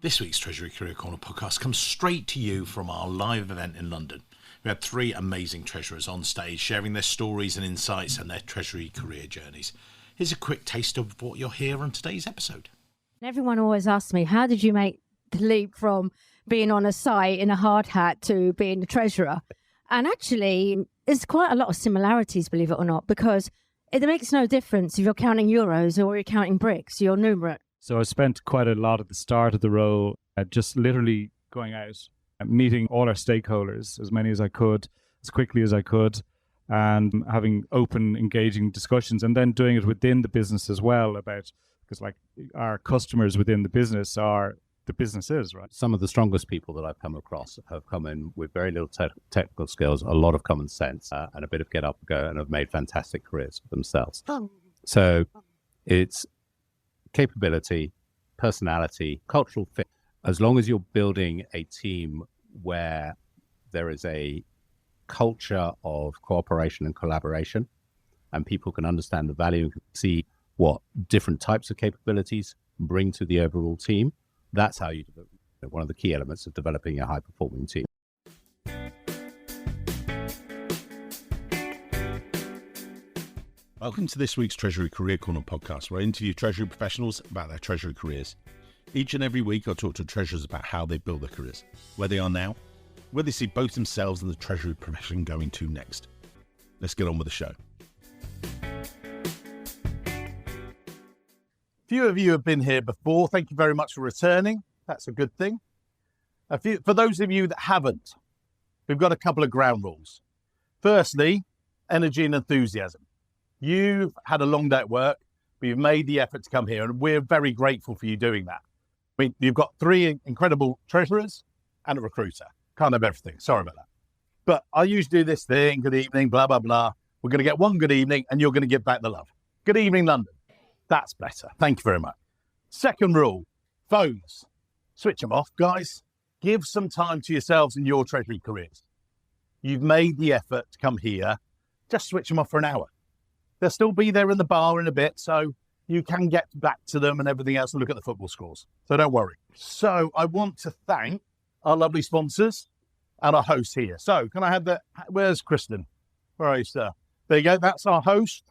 This week's Treasury Career Corner podcast comes straight to you from our live event in London. We had three amazing treasurers on stage sharing their stories and insights and their Treasury career journeys. Here's a quick taste of what you'll hear on today's episode. Everyone always asks me, how did you make the leap from being on a site in a hard hat to being a treasurer? And actually, there's quite a lot of similarities, believe it or not, because it makes no difference if you're counting euros or you're counting bricks, you're numerate. So I spent quite a lot at the start of the role just literally going out and meeting all our stakeholders, as many as I could, as quickly as I could, and having open, engaging discussions, and then doing it within the business as well because like our customers within the business are the businesses, right? Some of the strongest people that I've come across have come in with very little technical skills, a lot of common sense, and a bit of get up and go, and have made fantastic careers for themselves. So it's capability, personality, cultural fit. As long as you're building a team where there is a culture of cooperation and collaboration, and people can understand the value and can see what different types of capabilities bring to the overall team, that's how you develop. One of the key elements of developing a high-performing team. Welcome to this week's Treasury Career Corner podcast, where I interview Treasury professionals about their Treasury careers. Each and every week, I talk to treasurers about how they build their careers, where they are now, where they see both themselves and the Treasury profession going to next. Let's get on with the show. Few of you have been here before. Thank you very much for returning. That's a good thing. For those of you that haven't, we've got a couple of ground rules. Firstly, energy and enthusiasm. You've had a long day at work, but you've made the effort to come here, and we're very grateful for you doing that. I mean, you've got three incredible treasurers and a recruiter. Can't have everything. Sorry about that. But I usually do this thing, good evening, blah, blah, blah. We're going to get one good evening, and you're going to give back the love. Good evening, London. That's better. Thank you very much. Second rule, phones. Switch them off, guys. Give some time to yourselves and your Treasury careers. You've made the effort to come here. Just switch them off for an hour. They'll still be there in the bar in a bit, so you can get back to them and everything else and look at the football scores. So don't worry. So I want to thank our lovely sponsors and our host here. So can I have where's Kristen? Where are you, sir? There you go. That's our host.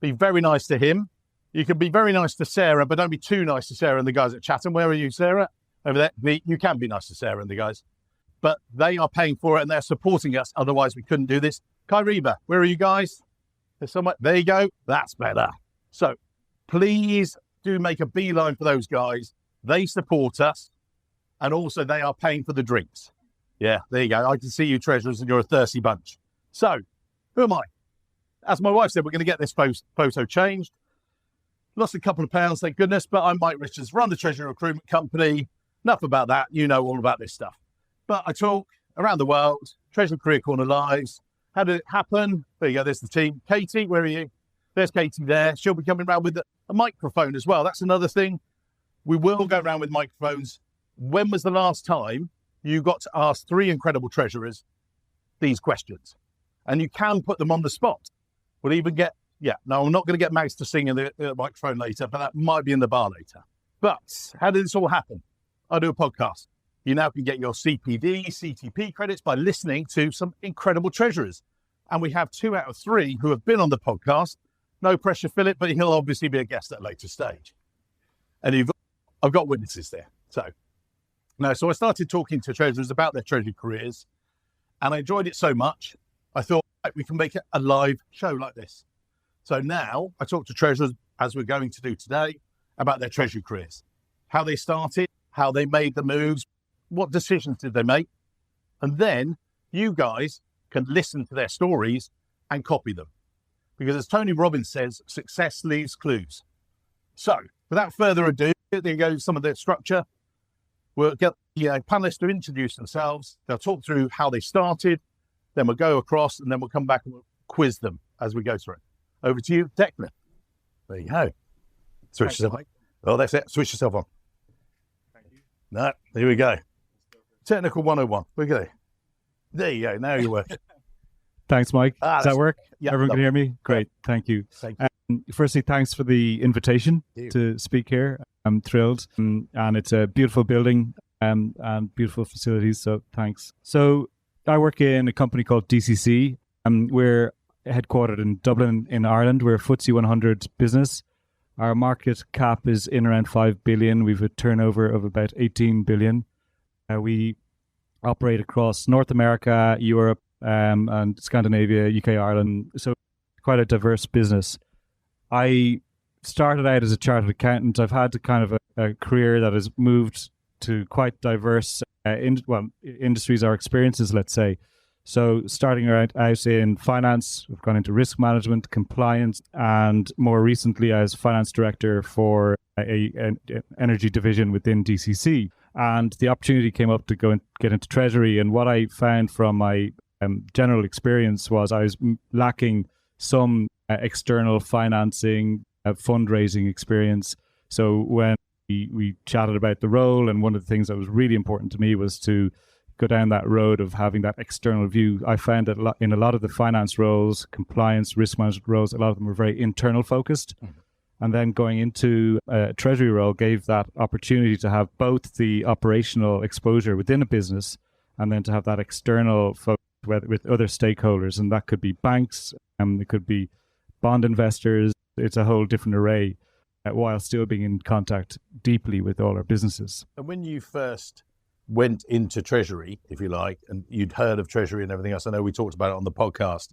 Be very nice to him. You can be very nice to Sarah, but don't be too nice to Sarah and the guys at Chatham. Where are you, Sarah? Over there. You can be nice to Sarah and the guys. But they are paying for it and they're supporting us. Otherwise, we couldn't do this. Kyriba, where are you guys? There's so much. There you go. That's better. So please do make a beeline for those guys. They support us. And also they are paying for the drinks. Yeah, there you go. I can see you treasurers and you're a thirsty bunch. So who am I? As my wife said, we're going to get this photo changed. Lost a couple of pounds, thank goodness. But I'm Mike Richards, run the Treasury Recruitment Company. Enough about that. You know all about this stuff. But I talk around the world, Treasury Career Corner Lives. How did it happen? There you go. There's the team. Katie, where are you? There's Katie there. She'll be coming around with a microphone as well. That's another thing. We will go around with microphones. When was the last time you got to ask three incredible treasurers these questions? And you can put them on the spot. We'll even get, I'm not going to get Max to sing in the microphone later, but that might be in the bar later. But how did this all happen? I do a podcast. You now can get your CPD, CTP credits by listening to some incredible treasurers. And we have 2 out of 3 who have been on the podcast. No pressure, Philip, but he'll obviously be a guest at a later stage. And I've got witnesses there. So I started talking to treasurers about their Treasury careers, and I enjoyed it so much, I thought we can make it a live show like this. So now I talk to treasurers, as we're going to do today, about their Treasury careers, how they started, how they made the moves, what decisions did they make? And then you guys can listen to their stories and copy them. Because as Tony Robbins says, success leaves clues. So without further ado, there you go, some of the structure. We'll get the panelists to introduce themselves. They'll talk through how they started. Then we'll go across and then we'll come back and we'll quiz them as we go through. Over to you, Declan. There you go. Switch yourself on. Oh, that's it. Switch yourself on. Thank you. No, here we go. Technical 101. We're good. There you go. Now you're working. Thanks, Mike. Does that work? Yeah, Everyone can hear me? Great. Thank you. Thank you. Firstly, thanks for the invitation to speak here. I'm thrilled. And it's a beautiful building and beautiful facilities. So thanks. So I work in a company called DCC. We're headquartered in Dublin in Ireland. We're a FTSE 100 business. Our market cap is in around 5 billion. We've a turnover of about 18 billion. We operate across North America, Europe, and Scandinavia, UK, Ireland. So quite a diverse business. I started out as a chartered accountant. I've had kind of a career that has moved to quite diverse industries or experiences, let's say. So starting out in finance, we've gone into risk management, compliance, and more recently as finance director for an energy division within DCC. And the opportunity came up to go and get into Treasury. And what I found from my general experience was I was lacking some external financing, fundraising experience. So when we chatted about the role, and one of the things that was really important to me was to go down that road of having that external view. I found that in a lot of the finance roles, compliance, risk management roles, a lot of them were very internal focused. Mm-hmm. And then going into a treasury role gave that opportunity to have both the operational exposure within a business and then to have that external focus with other stakeholders. And that could be banks, it could be bond investors. It's a whole different array while still being in contact deeply with all our businesses. And when you first went into Treasury, if you like, and you'd heard of Treasury and everything else, I know we talked about it on the podcast,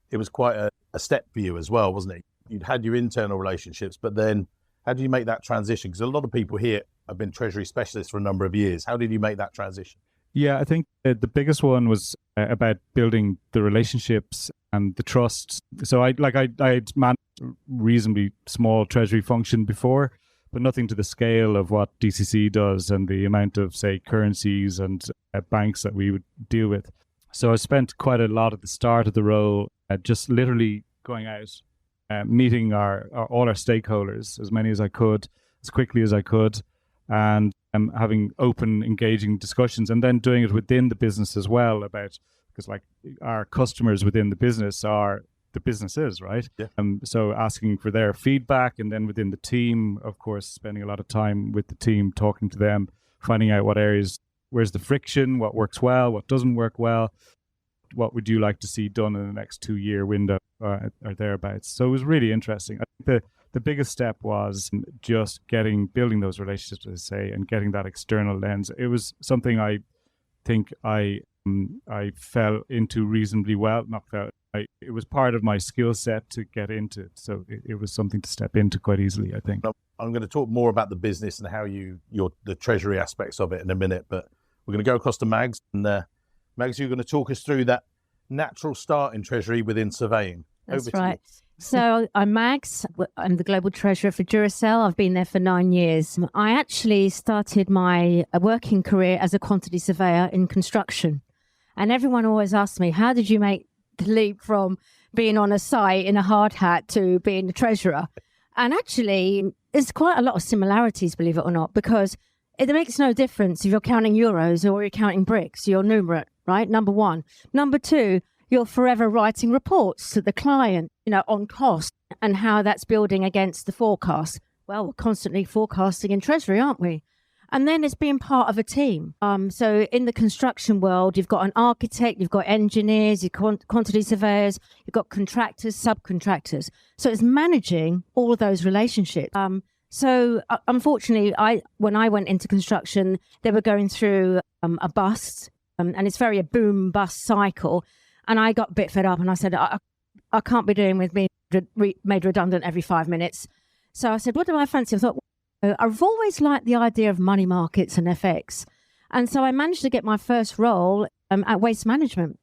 it was quite a step for you as well, wasn't it? You'd had your internal relationships, but then how did you make that transition? Because a lot of people here have been Treasury specialists for a number of years. How did you make that transition? Yeah, I think the biggest one was about building the relationships and the trust. So I had managed a reasonably small Treasury function before, but nothing to the scale of what DCC does and the amount of, say, currencies and banks that we would deal with. So I spent quite a lot at the start of the role just literally going out, meeting all our stakeholders, as many as I could, as quickly as I could, and having open, engaging discussions, and then doing it within the business as well because like our customers within the business are the businesses, right? Yeah. So asking for their feedback, and then within the team, of course, spending a lot of time with the team, talking to them, finding out what areas, where's the friction, what works well, what doesn't work well, what would you like to see done in the next 2-year window or thereabouts. So it was really interesting. I think the biggest step was just building those relationships, as I say, and getting that external lens. It was something I think I fell into reasonably well. It was part of my skill set to get into, so it was something to step into quite easily, I think. I'm going to talk more about the business and how the Treasury aspects of it in a minute, but we're going to go across to Mags. And Mags, you're going to talk us through that natural start in Treasury within surveying. That's right. So I'm Mags. I'm the Global Treasurer for Duracell. I've been there for 9 years. I actually started my working career as a quantity surveyor in construction. And everyone always asks me, how did you make the leap from being on a site in a hard hat to being a treasurer? And actually, there's quite a lot of similarities, believe it or not, because it makes no difference if you're counting euros or you're counting bricks. You're numerate, right? Number one. Number two, you're forever writing reports to the client, on cost and how that's building against the forecast. Well, we're constantly forecasting in Treasury, aren't we? And then it's being part of a team. So in the construction world, you've got an architect, you've got engineers, you've got quantity surveyors, you've got contractors, subcontractors. So it's managing all of those relationships. So unfortunately, when I went into construction, they were going through a bust, and it's very a boom bust cycle. And I got a bit fed up, and I said, I can't be doing with being made redundant every 5 minutes. So I said, what do I fancy? I thought, I've always liked the idea of money markets and FX. And so I managed to get my first role at Waste Management.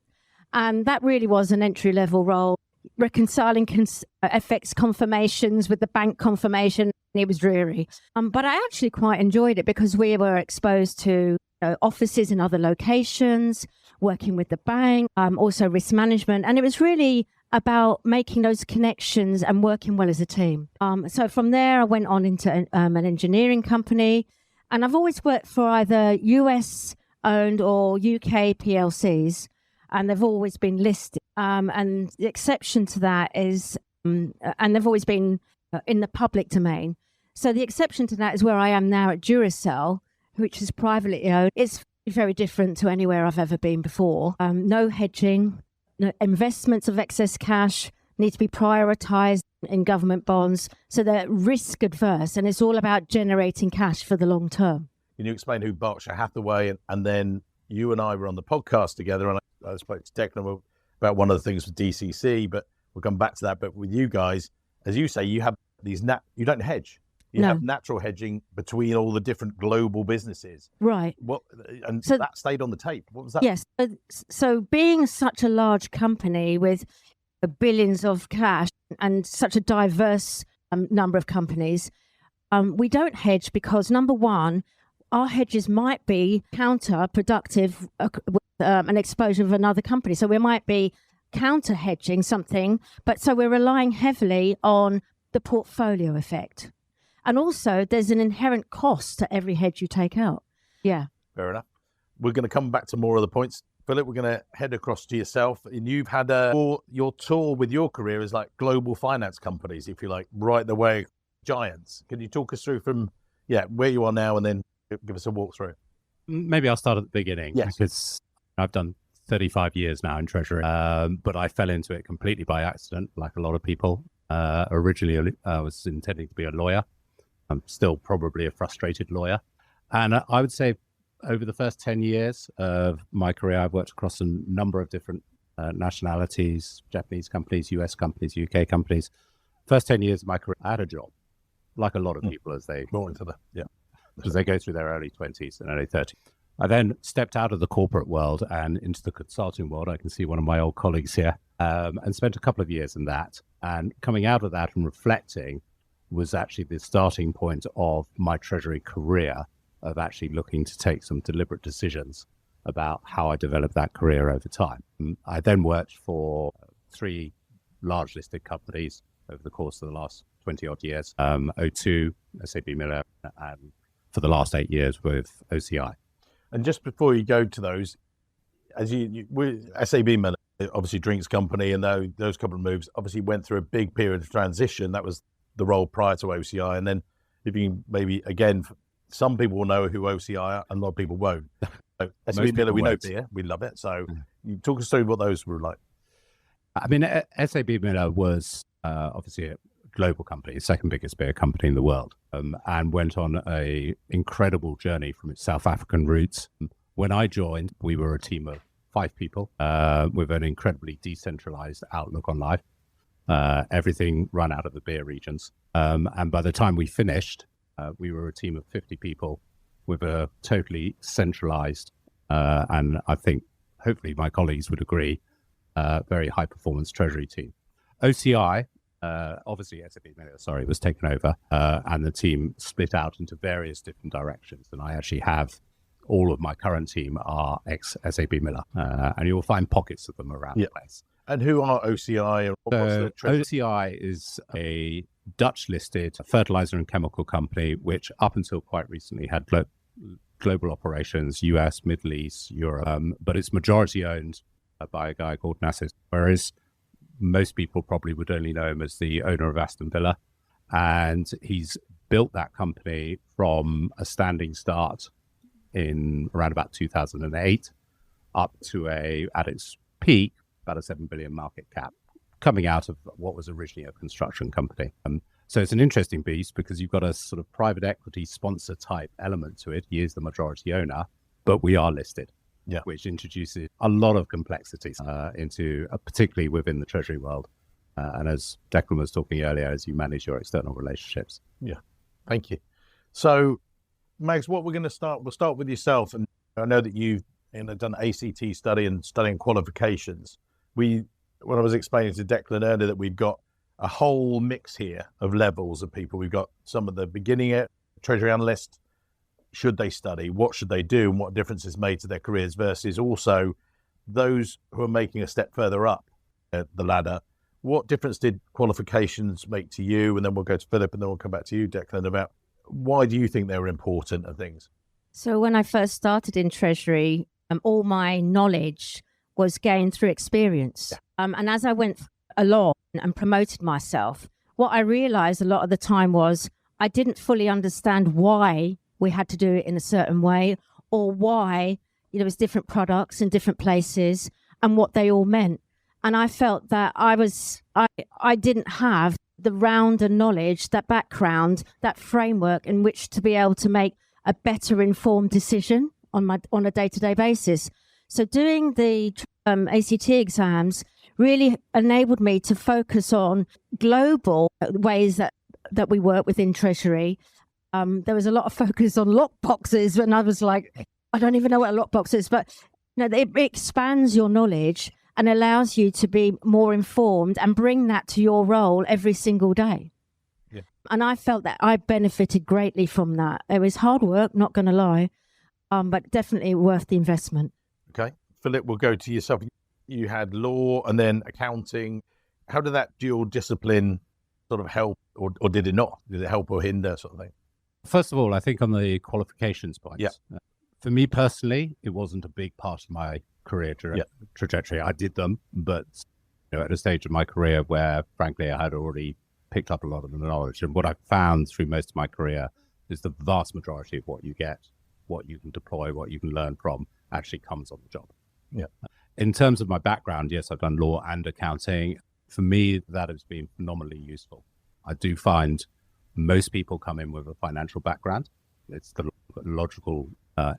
And that really was an entry-level role, reconciling FX confirmations with the bank confirmation. It was dreary. But I actually quite enjoyed it because we were exposed to offices in other locations, working with the bank, also risk management. And it was really about making those connections and working well as a team. So from there, I went on into an engineering company. And I've always worked for either US-owned or UK PLCs. and they've always been listed. And the exception to that is, and they've always been in the public domain. So the exception to that is where I am now at Duracell, which is privately owned. It's very different to anywhere I've ever been before. No hedging, no investments of excess cash need to be prioritized in government bonds. So they're risk adverse, and it's all about generating cash for the long term. Can you explain who Berkshire Hathaway, and then you and I were on the podcast together, and I spoke to Declan about one of the things with DCC, but we'll come back to that. But with you guys, as you say, you have these, you don't hedge. You have natural hedging between all the different global businesses. Right. So that stayed on the tape. What was that? Yes. So being such a large company with billions of cash and such a diverse number of companies, we don't hedge because, number one, our hedges might be counterproductive with an exposure of another company. So we might be counter hedging something, but so we're relying heavily on the portfolio effect. And also, there's an inherent cost to every hedge you take out. Yeah. Fair enough. We're going to come back to more of the points. Philip, we're going to head across to yourself. And you've had your tour with your career is like global finance companies, if you like, right the way, giants. Can you talk us through from where you are now and then give us a walkthrough? Maybe I'll start at the beginning. Yes. Because I've done 35 years now in Treasury, but I fell into it completely by accident, like a lot of people. Originally, I was intending to be a lawyer. I'm still probably a frustrated lawyer. And I would say over the first 10 years of my career, I've worked across a number of different nationalities, Japanese companies, US companies, UK companies. First 10 years of my career, I had a job, like a lot of people as they go through their early 20s and early 30s. I then stepped out of the corporate world and into the consulting world. I can see one of my old colleagues here, and spent a couple of years in that. And coming out of that and reflecting was actually the starting point of my Treasury career, of actually looking to take some deliberate decisions about how I developed that career over time. I then worked for 3 large listed companies over the course of the last 20 odd years, O2, SAB Miller, and for the last 8 years with OCI. And just before you go to those, as SAB Miller, obviously drinks company, and those couple of moves obviously went through a big period of transition. That was the role prior to OCI. And then if you maybe, again, some people will know who OCI are and a lot of people won't. So SAB Miller, we know beer, we love it. So you talk us through what those were like. I mean, SAB Miller was obviously a global company, second biggest beer company in the world, and went on a incredible journey from its South African roots. When I joined, we were a team of 5 people with an incredibly decentralized outlook on life. Everything run out of the beer regions. And by the time we finished, we were a team of 50 people with a totally centralized, and I think hopefully my colleagues would agree, very high performance treasury team. OCI, obviously SAB Miller, was taken over, and the team split out into various different directions. And I actually have all of my current team are ex-SAB Miller, and you'll find pockets of them around the place. And who are OCI? OCI is a Dutch-listed fertilizer and chemical company, which up until quite recently had global operations, US, Middle East, Europe, but it's majority owned by a guy called Nasser, whereas most people probably would only know him as the owner of Aston Villa. And he's built that company from a standing start in around about 2008 up to at its peak, about a 7 billion market cap, coming out of what was originally a construction company. So it's an interesting beast because you've got a sort of private equity sponsor type element to it. He is the majority owner, but we are listed, which introduces a lot of complexities into, particularly within the Treasury world. And as Declan was talking earlier, as you manage your external relationships. Yeah, thank you. So, Max, what we're going to start, we'll start with yourself. And I know that you've done ACT study and studying qualifications. When I was explaining to Declan earlier that we've got a whole mix here of levels of people. We've got some of the beginning treasury analysts. Should they study? What should they do? And what difference is made to their careers versus also those who are making a step further up the ladder. What difference did qualifications make to you? And then we'll go to Philip and then we'll come back to you, Declan, about why do you think they were important and things? So when I first started in Treasury, all my knowledge was gained through experience. And as I went along and promoted myself, what I realized a lot of the time was I didn't fully understand why we had to do it in a certain way, or why there was different products in different places and what they all meant. And I felt that I didn't have the rounder knowledge, that background, that framework in which to be able to make a better informed decision on a day-to-day basis. So doing the ACT exams really enabled me to focus on global ways that we work within Treasury. There was a lot of focus on lockboxes, and I was like, I don't even know what a lockbox is, but it expands your knowledge and allows you to be more informed and bring that to your role every single day. Yeah. And I felt that I benefited greatly from that. It was hard work, not going to lie, but definitely worth the investment. Okay. Philip, we'll go to yourself. You had law and then accounting. How did that dual discipline sort of help, or did it not? Did it help or hinder, sort of thing? First of all, I think on the qualifications point, for me personally, it wasn't a big part of my career trajectory. I did them, but at a stage of my career where, frankly, I had already picked up a lot of the knowledge. And what I've found through most of my career is the vast majority of what you get, what you can deploy, what you can learn from, actually comes on the job. Yeah. In terms of my background, yes, I've done law and accounting. For me, that has been phenomenally useful. I do find most people come in with a financial background. It's the logical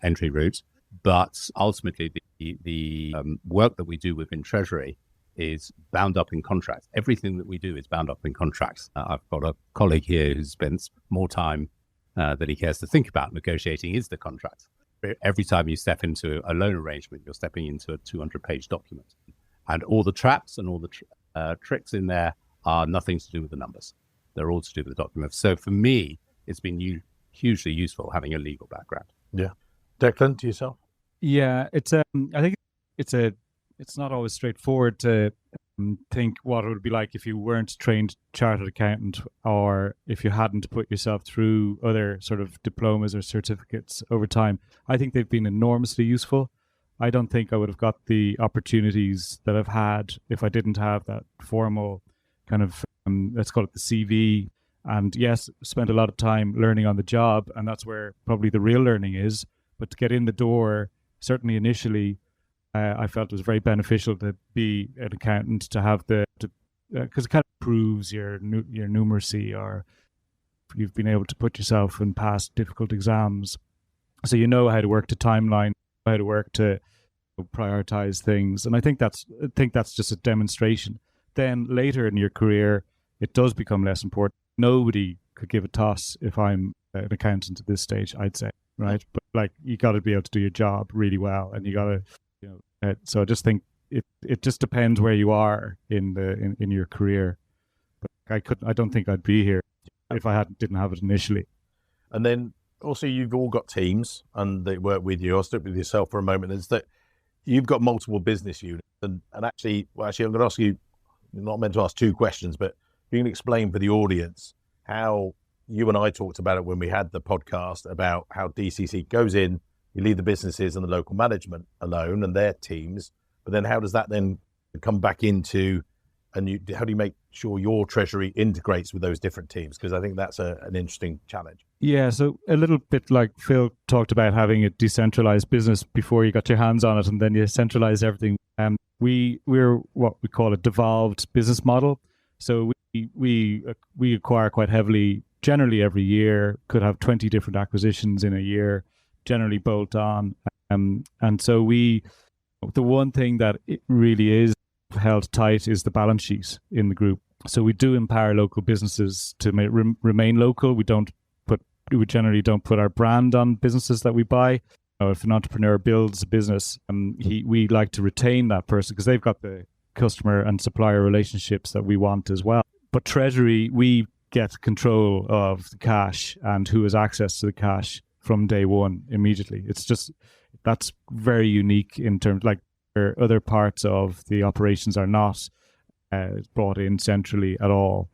entry route. But ultimately, the work that we do within Treasury is bound up in contracts. Everything that we do is bound up in contracts. I've got a colleague here who spends more time than he cares to think about negotiating is the contract. Every time you step into a loan arrangement, you're stepping into a 200-page document. And all the traps and all the tricks in there are nothing to do with the numbers. They're all to do with the documents. So for me, it's been hugely useful having a legal background. Yeah. Declan, to yourself? Yeah, I think it's not always straightforward to think what it would be like if you weren't trained chartered accountant, or if you hadn't put yourself through other sort of diplomas or certificates over time. I think they've been enormously useful. I don't think I would have got the opportunities that I've had if I didn't have that formal kind of, let's call it the CV. And yes, spent a lot of time learning on the job, and that's where probably the real learning is. But to get in the door, certainly initially, I felt it was very beneficial to be an accountant, to have because it kind of proves your numeracy, or you've been able to put yourself and pass difficult exams. So you know how to work to timeline, how to work to prioritize things. And I think that's just a demonstration. Then later in your career, it does become less important. Nobody could give a toss if I'm an accountant at this stage, I'd say, right? But like, you got to be able to do your job really well, and you got to, so I just think it just depends where you are in your career. But I don't think I'd be here if I didn't have it initially. And then also, you've all got teams and they work with you. I'll stick with yourself for a moment. Is that you've got multiple business units, and actually, I'm going to ask you. You're not meant to ask two questions, but you can explain for the audience how you and I talked about it when we had the podcast about how DCC goes in, you leave the businesses and the local management alone and their teams, but then how does that then come back into, and how do you make sure your Treasury integrates with those different teams? Because I think that's an interesting challenge. Yeah, so a little bit like Phil talked about having a decentralized business before you got your hands on it, and then you centralize everything. We're what we call a devolved business model. So we acquire quite heavily, generally every year, could have 20 different acquisitions in a year, generally bolt on. And so the one thing that it really is held tight is the balance sheet in the group. So we do empower local businesses to remain local. We generally don't put our brand on businesses that we buy. If an entrepreneur builds a business, we like to retain that person because they've got the customer and supplier relationships that we want as well. But Treasury, we get control of the cash and who has access to the cash from day one immediately. It's just, that's very unique in terms, like, where other parts of the operations are not brought in centrally at all.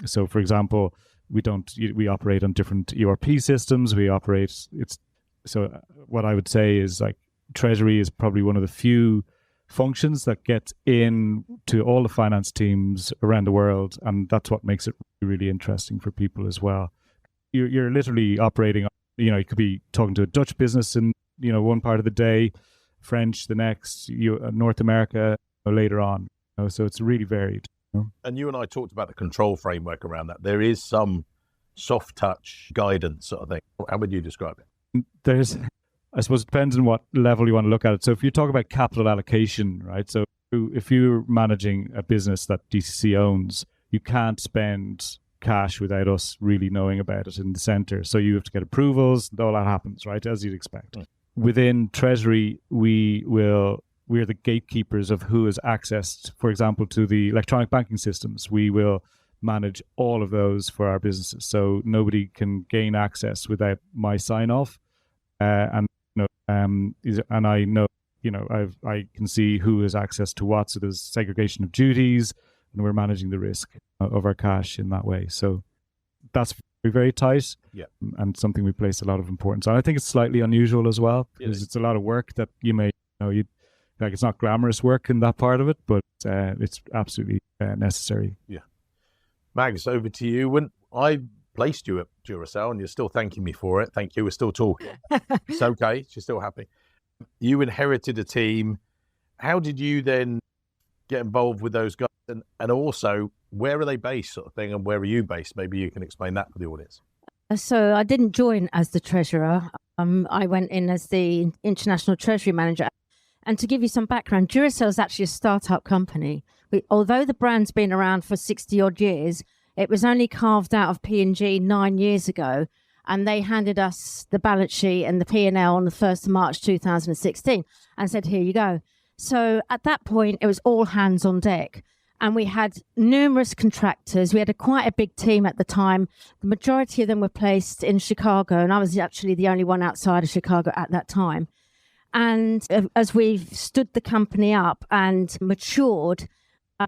So, for example, we operate on different ERP systems. So what I would say is, like, Treasury is probably one of the few functions that get in to all the finance teams around the world, and that's what makes it really, really interesting for people as well. You're literally operating, you could be talking to a Dutch business in, one part of the day, French the next, North America later on. So it's really varied. And you and I talked about the control framework around that. There is some soft touch guidance sort of thing. How would you describe it? I suppose it depends on what level you want to look at it. So if you talk about capital allocation, right? So if you're managing a business that DCC owns, you can't spend cash without us really knowing about it in the center. So you have to get approvals, and all that happens, right? As you'd expect. Within Treasury, we're the gatekeepers of who has access, for example, to the electronic banking systems. We will manage all of those for our businesses. So nobody can gain access without my sign off. And I know, I can see who has access to what. So there's segregation of duties, and we're managing the risk of our cash in that way. So that's very, very tight, and something we place a lot of importance on. I think it's slightly unusual as well, because it's a lot of work that you may, it's not glamorous work in that part of it, but it's absolutely necessary. Yeah. Mags, over to you. When I placed you at Duracell, and you're still thanking me for it. Thank you. We're still talking. It's okay. She's still happy. You inherited a team. How did you then get involved with those guys? And also, where are they based, sort of thing, and where are you based? Maybe you can explain that for the audience. So I didn't join as the treasurer. I went in as the international treasury manager. And to give you some background, Duracell is actually a startup company. Although the brand's been around for 60 odd years, it was only carved out of P&G 9 years ago, and they handed us the balance sheet and the P&L on the 1st of March 2016 and said, here you go. So at that point, it was all hands on deck, and we had numerous contractors. We had quite a big team at the time. The majority of them were placed in Chicago, and I was actually the only one outside of Chicago at that time. And as we've stood the company up and matured,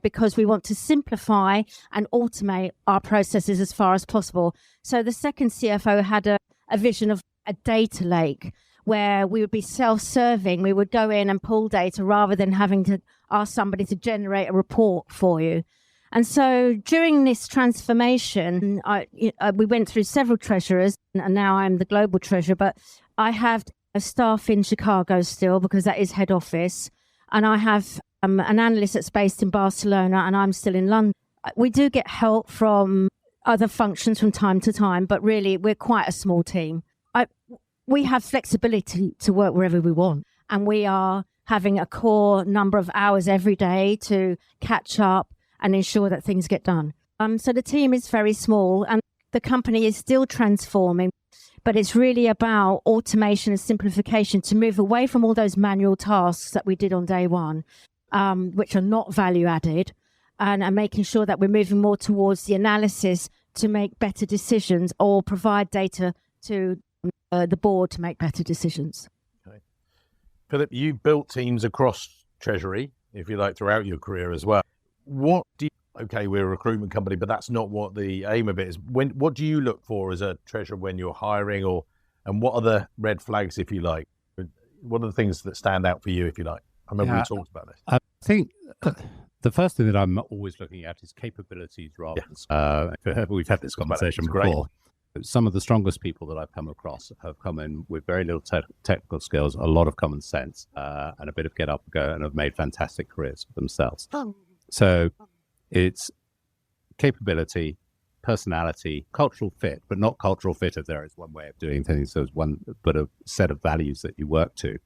because we want to simplify and automate our processes as far as possible. So the second CFO had a vision of a data lake where we would be self-serving. We would go in and pull data rather than having to ask somebody to generate a report for you. And so during this transformation, we went through several treasurers, and now I'm the global treasurer, but I have a staff in Chicago still because that is head office. And I have an analyst that's based in Barcelona, and I'm still in London. We do get help from other functions from time to time, but really we're quite a small team. We have flexibility to work wherever we want, and we are having a core number of hours every day to catch up and ensure that things get done. So the team is very small, and the company is still transforming, but it's really about automation and simplification to move away from all those manual tasks that we did on day one, which are not value added, and making sure that we're moving more towards the analysis to make better decisions or provide data to the board to make better decisions. Okay. Philip, you built teams across Treasury, if you like, throughout your career as well. We're a recruitment company, but that's not what the aim of it is. What do you look for as a treasurer when you're hiring, and what are the red flags, if you like? What are the things that stand out for you, if you like? I remember we talked about this. I think the first thing that I'm always looking at is capabilities rather than we've had this conversation before. Some of the strongest people that I've come across have come in with very little technical skills, a lot of common sense, and a bit of get up and go, and have made fantastic careers for themselves. So it's capability, personality, cultural fit, but not cultural fit if there is one way of doing things. There's one, but a set of values that you work to.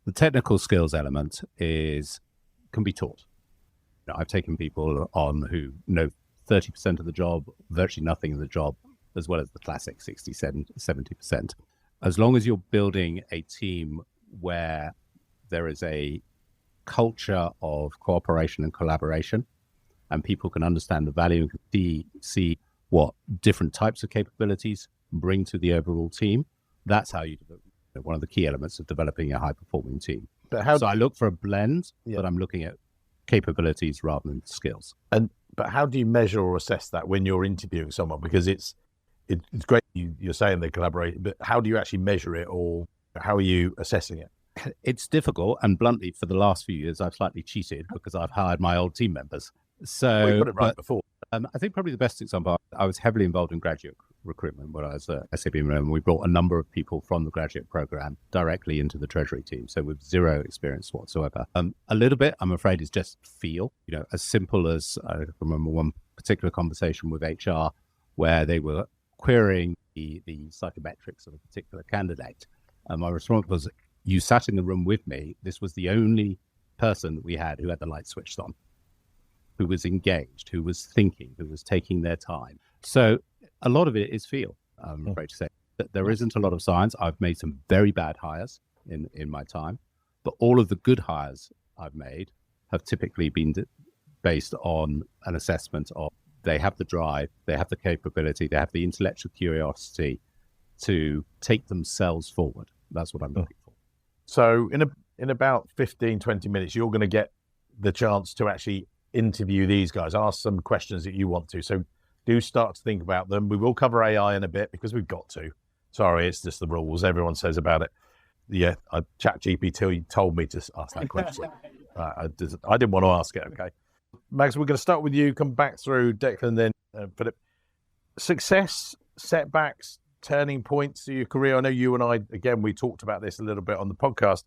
The technical skills element can be taught. I've taken people on who know 30% of the job, virtually nothing of the job, as well as the classic 60, 70%. As long as you're building a team where there is a culture of cooperation and collaboration, and people can understand the value and can see what different types of capabilities bring to the overall team, that's how you develop. One of the key elements of developing a high-performing team. So I look for a blend, but I'm looking at capabilities rather than skills. But how do you measure or assess that when you're interviewing someone? Because it's great you're saying they collaborate, but how do you actually measure it, or how are you assessing it? It's difficult, and bluntly, for the last few years, I've slightly cheated because I've hired my old team members. So, We put it right before. I think probably the best example, I was heavily involved in graduate recruitment when I was at SAP, and we brought a number of people from the graduate program directly into the Treasury team. So with zero experience whatsoever. A little bit, I'm afraid, is just feel, as simple as I remember one particular conversation with HR where they were querying the psychometrics of a particular candidate. And my response was, you sat in the room with me. This was the only person that we had who had the light switched on, who was engaged, who was thinking, who was taking their time. So a lot of it is feel, I'm afraid to say. That there isn't a lot of science. I've made some very bad hires in my time, but all of the good hires I've made have typically been based on an assessment of they have the drive, they have the capability, they have the intellectual curiosity to take themselves forward. That's what I'm looking for. So in about 15, 20 minutes, you're going to get the chance to actually interview these guys, ask some questions that you want to. So do start to think about them. We will cover AI in a bit because we've got to. Sorry, it's just the rules. Everyone says about it. Yeah, ChatGPT told me to ask that question. I didn't want to ask it, okay. Max, we're going to start with you, come back through Declan, then Philip. Success, setbacks, turning points to your career. I know you and I, again, we talked about this a little bit on the podcast.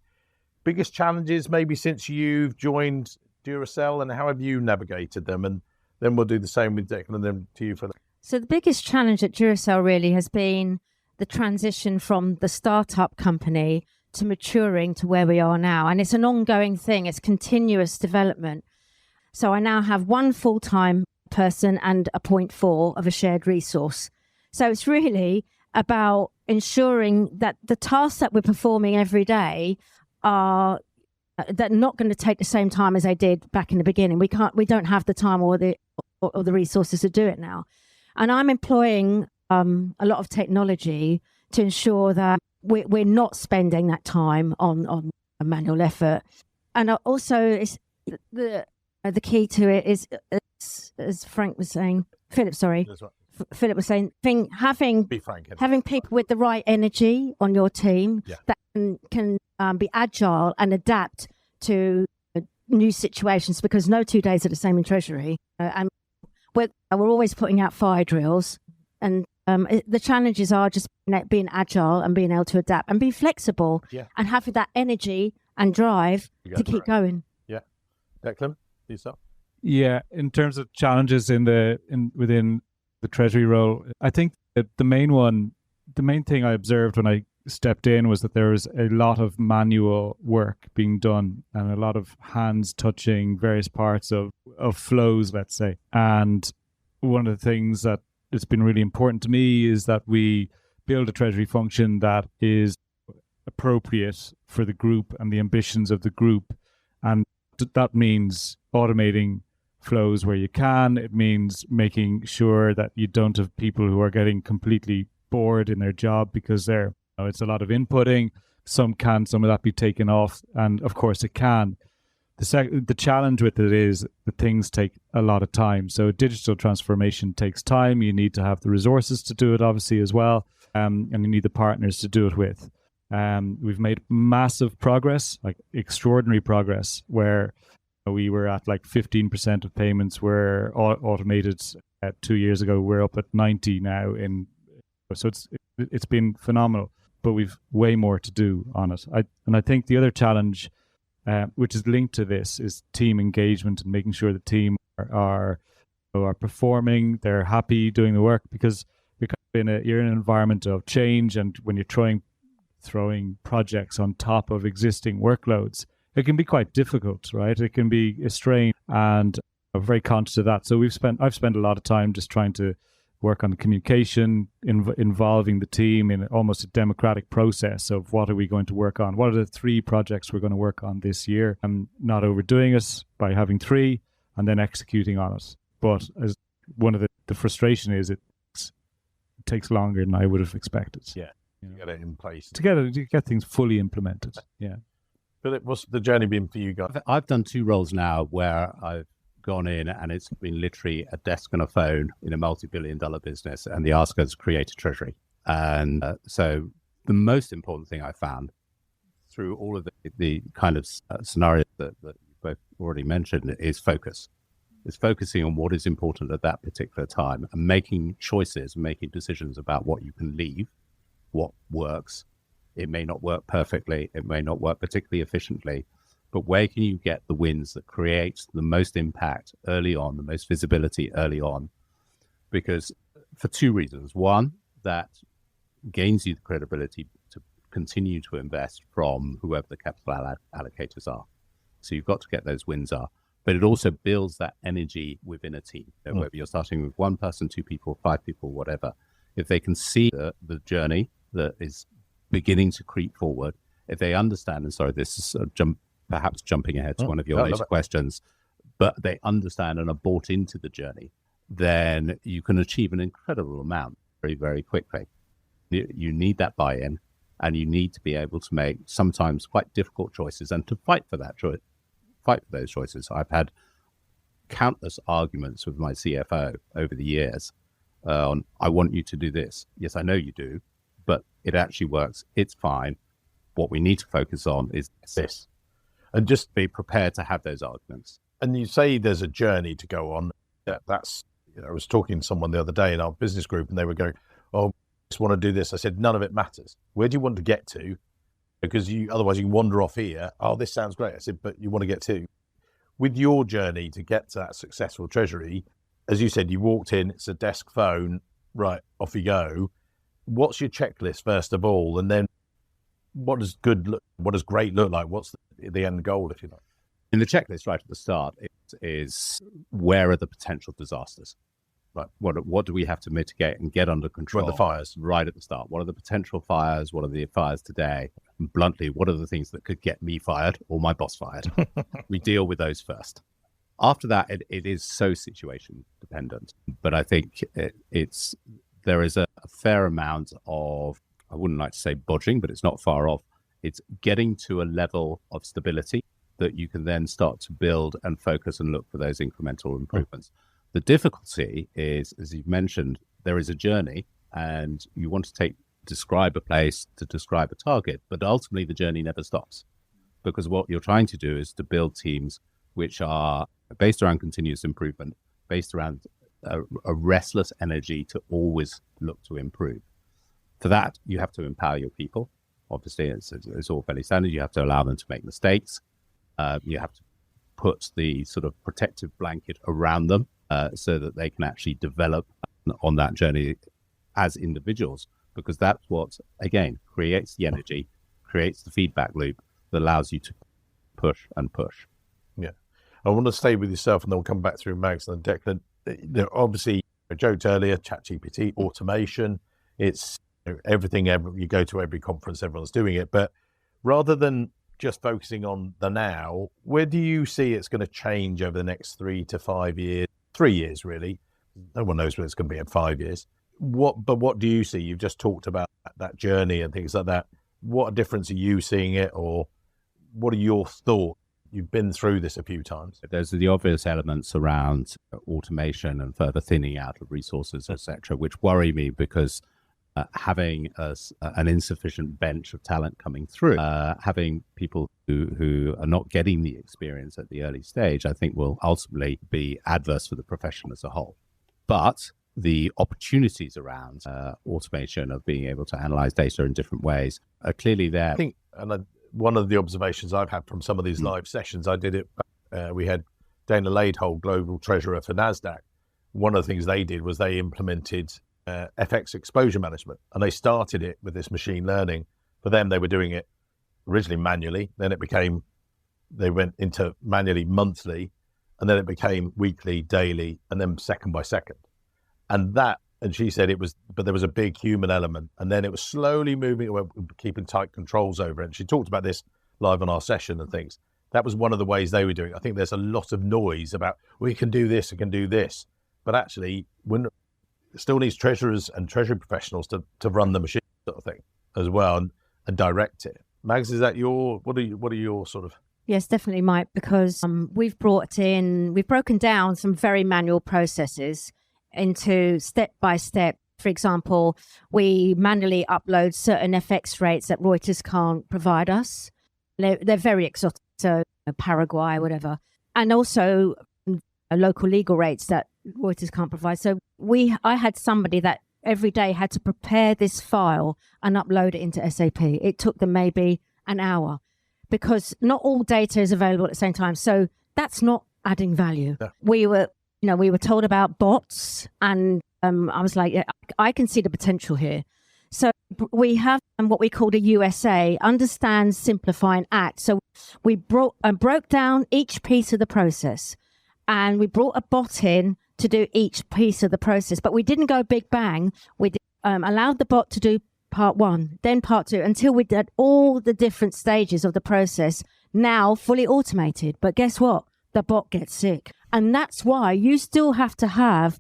Biggest challenges maybe since you've joined Duracell, and how have you navigated them? And then we'll do the same with Declan and then to you, Philip. So the biggest challenge at Duracell really has been the transition from the startup company to maturing to where we are now. And it's an ongoing thing. It's continuous development. So I now have one full-time person and a 0.4 of a shared resource. So it's really about ensuring that the tasks that we're performing every day are that not going to take the same time as they did back in the beginning. We don't have the time or the resources to do it now. And I'm employing a lot of technology to ensure that we're not spending that time on a manual effort. And also, it's the key to it is, as Frank was saying, Philip, sorry. That's right. Philip was saying, having people with the right energy on your team that can be agile and adapt to new situations, because no 2 days are the same in Treasury. And we're always putting out fire drills. And the challenges are just being agile and being able to adapt and be flexible and having that energy and drive to keep going. Yeah. Declan, yourself? Yeah, in terms of challenges within the Treasury role, I think that the main thing I observed when I stepped in was that there was a lot of manual work being done and a lot of hands touching various parts of flows, let's say. And one of the things that it's been really important to me is that we build a Treasury function that is appropriate for the group and the ambitions of the group. And that means automating flows where you can. It means making sure that you don't have people who are getting completely bored in their job because it's a lot of inputting. Some of that be taken off? And of course it can. The challenge with it is that things take a lot of time. So digital transformation takes time. You need to have the resources to do it, obviously, as well. And you need the partners to do it with. We've made massive progress, like extraordinary progress, where we were at like 15% of payments were automated 2 years ago. We're up at 90 now. So it's been phenomenal, but we've way more to do on it. I think the other challenge, which is linked to this, is team engagement and making sure the team are performing, they're happy doing the work, because you're in an environment of change, and when you're throwing projects on top of existing workloads, it can be quite difficult, right? It can be a strain, and I'm very conscious of that. So I've spent a lot of time just trying to work on the communication, involving the team in almost a democratic process of what are we going to work on? What are the 3 projects we're going to work on this year? I'm not overdoing it by having 3 and then executing on it. But as one of the frustration is it takes longer than I would have expected. Yeah, you get it in place. To get things fully implemented. Yeah. Philip, what's the journey been for you guys? I've done 2 roles now where I've gone in and it's been literally a desk and a phone in a multi-billion-dollar business, and the ask is create a treasury. And so the most important thing I found through all of the kind of scenarios that you both already mentioned is focus. It's focusing on what is important at that particular time and making choices, making decisions about what you can leave, what works. It may not work perfectly. It may not work particularly efficiently, but where can you get the wins that create the most impact early on, the most visibility early on? Because for two reasons. One, that gains you the credibility to continue to invest from whoever the capital allocators are. So you've got to get those wins up. But it also builds that energy within a team. So whether you're starting with one person, two people, five people, whatever, if they can see the journey that is beginning to creep forward, if they understand, and sorry, this is perhaps jumping ahead to one of your later questions, but they understand and are bought into the journey, then you can achieve an incredible amount very, very quickly. You need that buy-in, and you need to be able to make sometimes quite difficult choices and to fight for that choice. Fight for those choices. I've had countless arguments with my CFO over the years on, I want you to do this. Yes, I know you do, but it actually works. It's fine. What we need to focus on is this. And just be prepared to have those arguments. And you say there's a journey to go on. That's, I was talking to someone the other day in our business group and they were going, oh, I just want to do this. I said, none of it matters. Where do you want to get to? Because otherwise you can wander off here. Oh, this sounds great. I said, but you want to get to. With your journey to get to that successful treasury, as you said, you walked in, it's a desk phone, right, off you go. What's your checklist, first of all? And then what does great look like? What's the end goal, if you like? In the checklist right at the start, it is where are the potential disasters? Right. What do we have to mitigate and get under control? What are the fires? Right at the start. What are the potential fires? What are the fires today? And bluntly, what are the things that could get me fired or my boss fired? We deal with those first. After that, it is so situation dependent. But I think there is a fair amount of, I wouldn't like to say bodging, but it's not far off. It's getting to a level of stability that you can then start to build and focus and look for those incremental improvements. The difficulty is, as you've mentioned, there is a journey and you want to describe a place to describe a target, but ultimately the journey never stops, because what you're trying to do is to build teams which are based around continuous improvement, based around a restless energy to always look to improve. For that, you have to empower your people. Obviously, it's all fairly standard. You have to allow them to make mistakes. You have to put the sort of protective blanket around them so that they can actually develop on that journey as individuals, because that's what, again, creates the energy, creates the feedback loop that allows you to push and push. Yeah. I want to stay with yourself and then we'll come back through Mags and Declan. Obviously, I joked earlier, ChatGPT, automation, it's everything, you go to every conference, everyone's doing it. But rather than just focusing on the now, where do you see it's going to change over the next 3 to 5 years? 3 years, really. No one knows where it's going to be in 5 years. What do you see? You've just talked about that journey and things like that. What difference are you seeing it, or what are your thoughts? You've been through this a few times. There's the obvious elements around automation and further thinning out of resources, etc., which worry me because having an insufficient bench of talent coming through, having people who are not getting the experience at the early stage, I think will ultimately be adverse for the profession as a whole. But the opportunities around automation of being able to analyze data in different ways are clearly there. I think, one of the observations I've had from some of these live sessions, I did it, we had Dana Laidholt, Global Treasurer for NASDAQ. One of the things they did was they implemented FX exposure management, and they started it with this machine learning. For them, they were doing it originally manually, then they went into manually monthly, and then it became weekly, daily, and then second by second. And she said but there was a big human element, and then it was slowly moving away, keeping tight controls over it. And she talked about this live on our session and things. That was one of the ways they were doing it. I think there's a lot of noise about, we can do this, we can do this. But actually, it still needs treasurers and treasury professionals to run the machine sort of thing as well and direct it. Mags, is that what are your sort of... Yes, definitely, Mike, because we've broken down some very manual processes into step by step. For example, we manually upload certain FX rates that Reuters can't provide us. They're very exotic, so Paraguay, whatever, and also local legal rates that Reuters can't provide. So I had somebody that every day had to prepare this file and upload it into SAP. It took them maybe an hour because not all data is available at the same time. So that's not adding value. Yeah. We were told about bots, and I was like, yeah, I can see the potential here. So we have what we call the USA, Understand, Simplify, and Act. So we broke down each piece of the process, and we brought a bot in to do each piece of the process. But we didn't go big bang. We allowed the bot to do part one, then part two, until we did all the different stages of the process, now fully automated. But guess what? The bot gets sick. And that's why you still have to have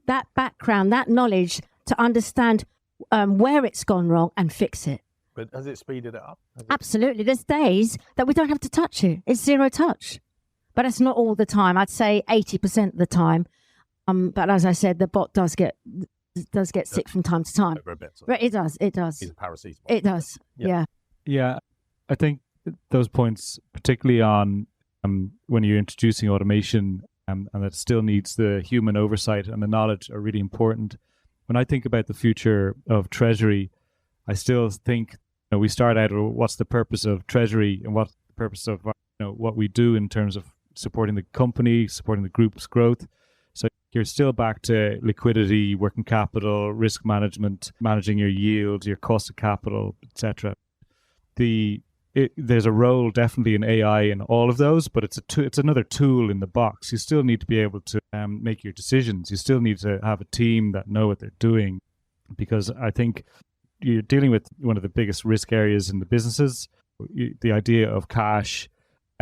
that background, that knowledge to understand where it's gone wrong and fix it. But has it speeded it up? Absolutely. There's days that we don't have to touch it. It's zero touch. But it's not all the time. I'd say 80% of the time. But as I said, the bot does get sick from time to time. It does. He's a paracetamol. It does. Yeah. Yeah. I think those points, particularly on when you're introducing automation, and that still needs the human oversight and the knowledge, are really important. When I think about the future of Treasury, I still think we start out, what's the purpose of Treasury and what's the purpose of what we do in terms of supporting the company, supporting the group's growth. So you're still back to liquidity, working capital, risk management, managing your yield, your cost of capital, etc. There's a role definitely in AI in all of those, but it's another tool in the box. You still need to be able to make your decisions. You still need to have a team that know what they're doing, because I think you're dealing with one of the biggest risk areas in the businesses. The idea of cash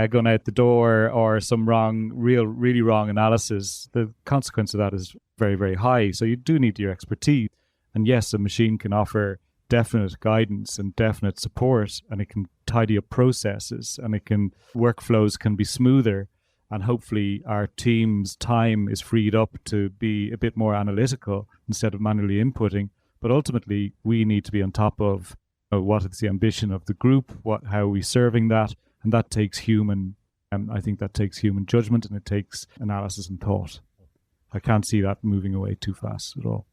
going out the door or some really wrong analysis, the consequence of that is very, very high. So you do need your expertise. And yes, a machine can offer definite guidance and definite support, and it can tidy up processes, and workflows can be smoother, and hopefully our team's time is freed up to be a bit more analytical instead of manually inputting. But ultimately, we need to be on top of what is the ambition of the group, how are we serving that, and that takes human. I think that takes human judgment, and it takes analysis and thought. I can't see that moving away too fast at all.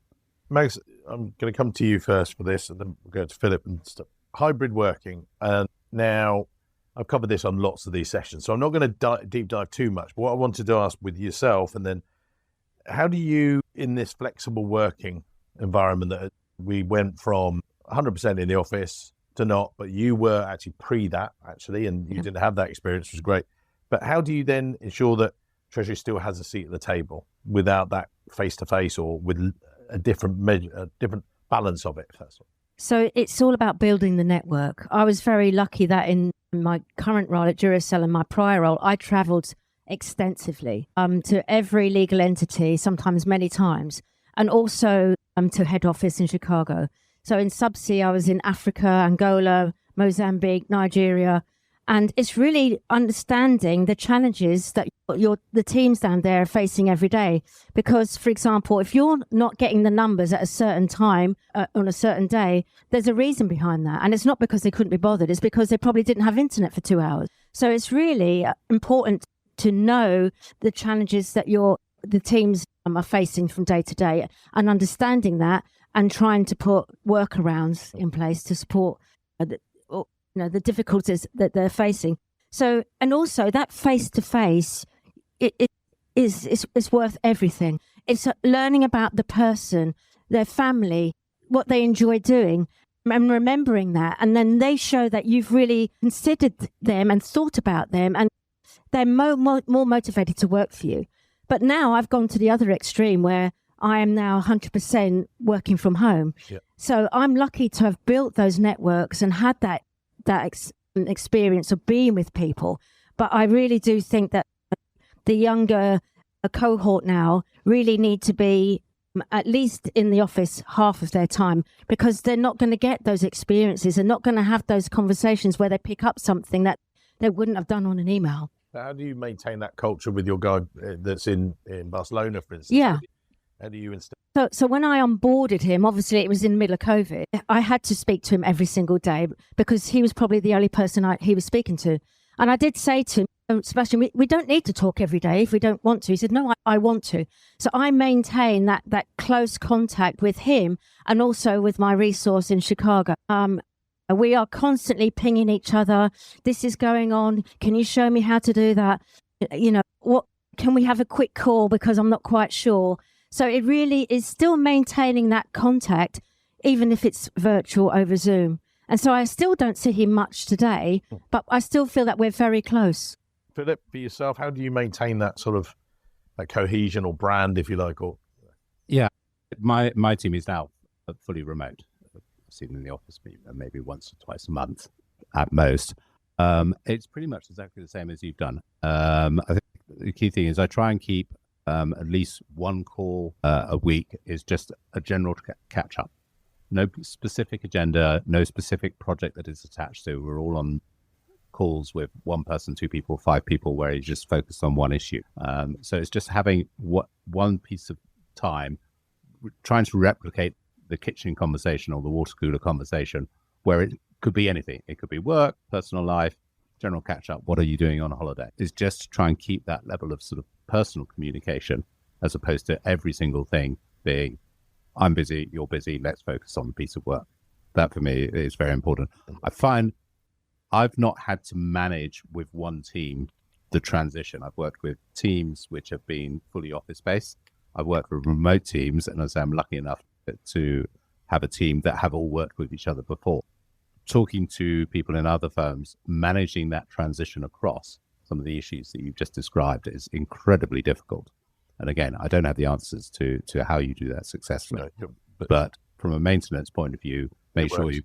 Max, I'm going to come to you first for this, and then we'll go to Philip and stuff. Hybrid working, and now I've covered this on lots of these sessions, so I'm not going to deep dive too much. But what I wanted to ask with yourself, and then how do you, in this flexible working environment that we went from 100% in the office to not, but you were actually pre that, and you didn't have that experience, which was great. But how do you then ensure that Treasury still has a seat at the table without that face-to-face, or with a different measure, a different balance of it? If that's all. So it's all about building the network. I was very lucky that in my current role at Duracell and my prior role, I travelled extensively to every legal entity, sometimes many times, and also to head office in Chicago. So in Subsea, I was in Africa, Angola, Mozambique, Nigeria. And it's really understanding the challenges that the teams down there are facing every day. Because, for example, if you're not getting the numbers at a certain time on a certain day, there's a reason behind that. And it's not because they couldn't be bothered. It's because they probably didn't have internet for 2 hours. So it's really important to know the challenges that the teams are facing from day to day, and understanding that and trying to put workarounds in place to support the difficulties that they're facing. So, and also that face-to-face, it is worth everything. It's learning about the person, their family, what they enjoy doing, and remembering that. And then they show that you've really considered them and thought about them, and they're more motivated to work for you. But now I've gone to the other extreme where I am now 100% working from home. Yeah. So I'm lucky to have built those networks and had that experience of being with people. But I really do think that the younger cohort now really need to be at least in the office half of their time, because they're not going to get those experiences. They're not going to have those conversations where they pick up something that they wouldn't have done on an email. How do you maintain that culture with your guy that's in Barcelona, for instance? Yeah. How do you instill? So when I onboarded him, obviously it was in the middle of COVID. I had to speak to him every single day because he was probably the only person he was speaking to. And I did say to him, "Oh, Sebastian, we don't need to talk every day if we don't want to." He said, "No, I want to." So I maintain that close contact with him and also with my resource in Chicago. We are constantly pinging each other. This is going on. Can you show me how to do that? What can we have a quick call because I'm not quite sure. So it really is still maintaining that contact, even if it's virtual over Zoom. And so I still don't see him much today, but I still feel that we're very close. Philip, for yourself, how do you maintain that sort of that cohesion or brand, if you like? Or my team is now fully remote. I've seen them in the office maybe once or twice a month at most. It's pretty much exactly the same as you've done. I think the key thing is I try and keep at least one call a week is just a general catch up. No specific agenda, no specific project that is attached to. We're all on calls with one person, two people, five people, where you just focus on one issue. So it's just having one piece of time, trying to replicate the kitchen conversation or the water cooler conversation, where it could be anything. It could be work, personal life, general catch up. What are you doing on a holiday? It's just to try and keep that level of sort of personal communication, as opposed to every single thing being, I'm busy, you're busy, let's focus on the piece of work. That for me is very important. I find I've not had to manage with one team the transition. I've worked with teams which have been fully office-based. I've worked with remote teams, and as I'm lucky enough to have a team that have all worked with each other before. Talking to people in other firms, managing that transition across some of the issues that you've just described is incredibly difficult. And again, I don't have the answers to how you do that successfully. No, but from a maintenance point of view, make sure you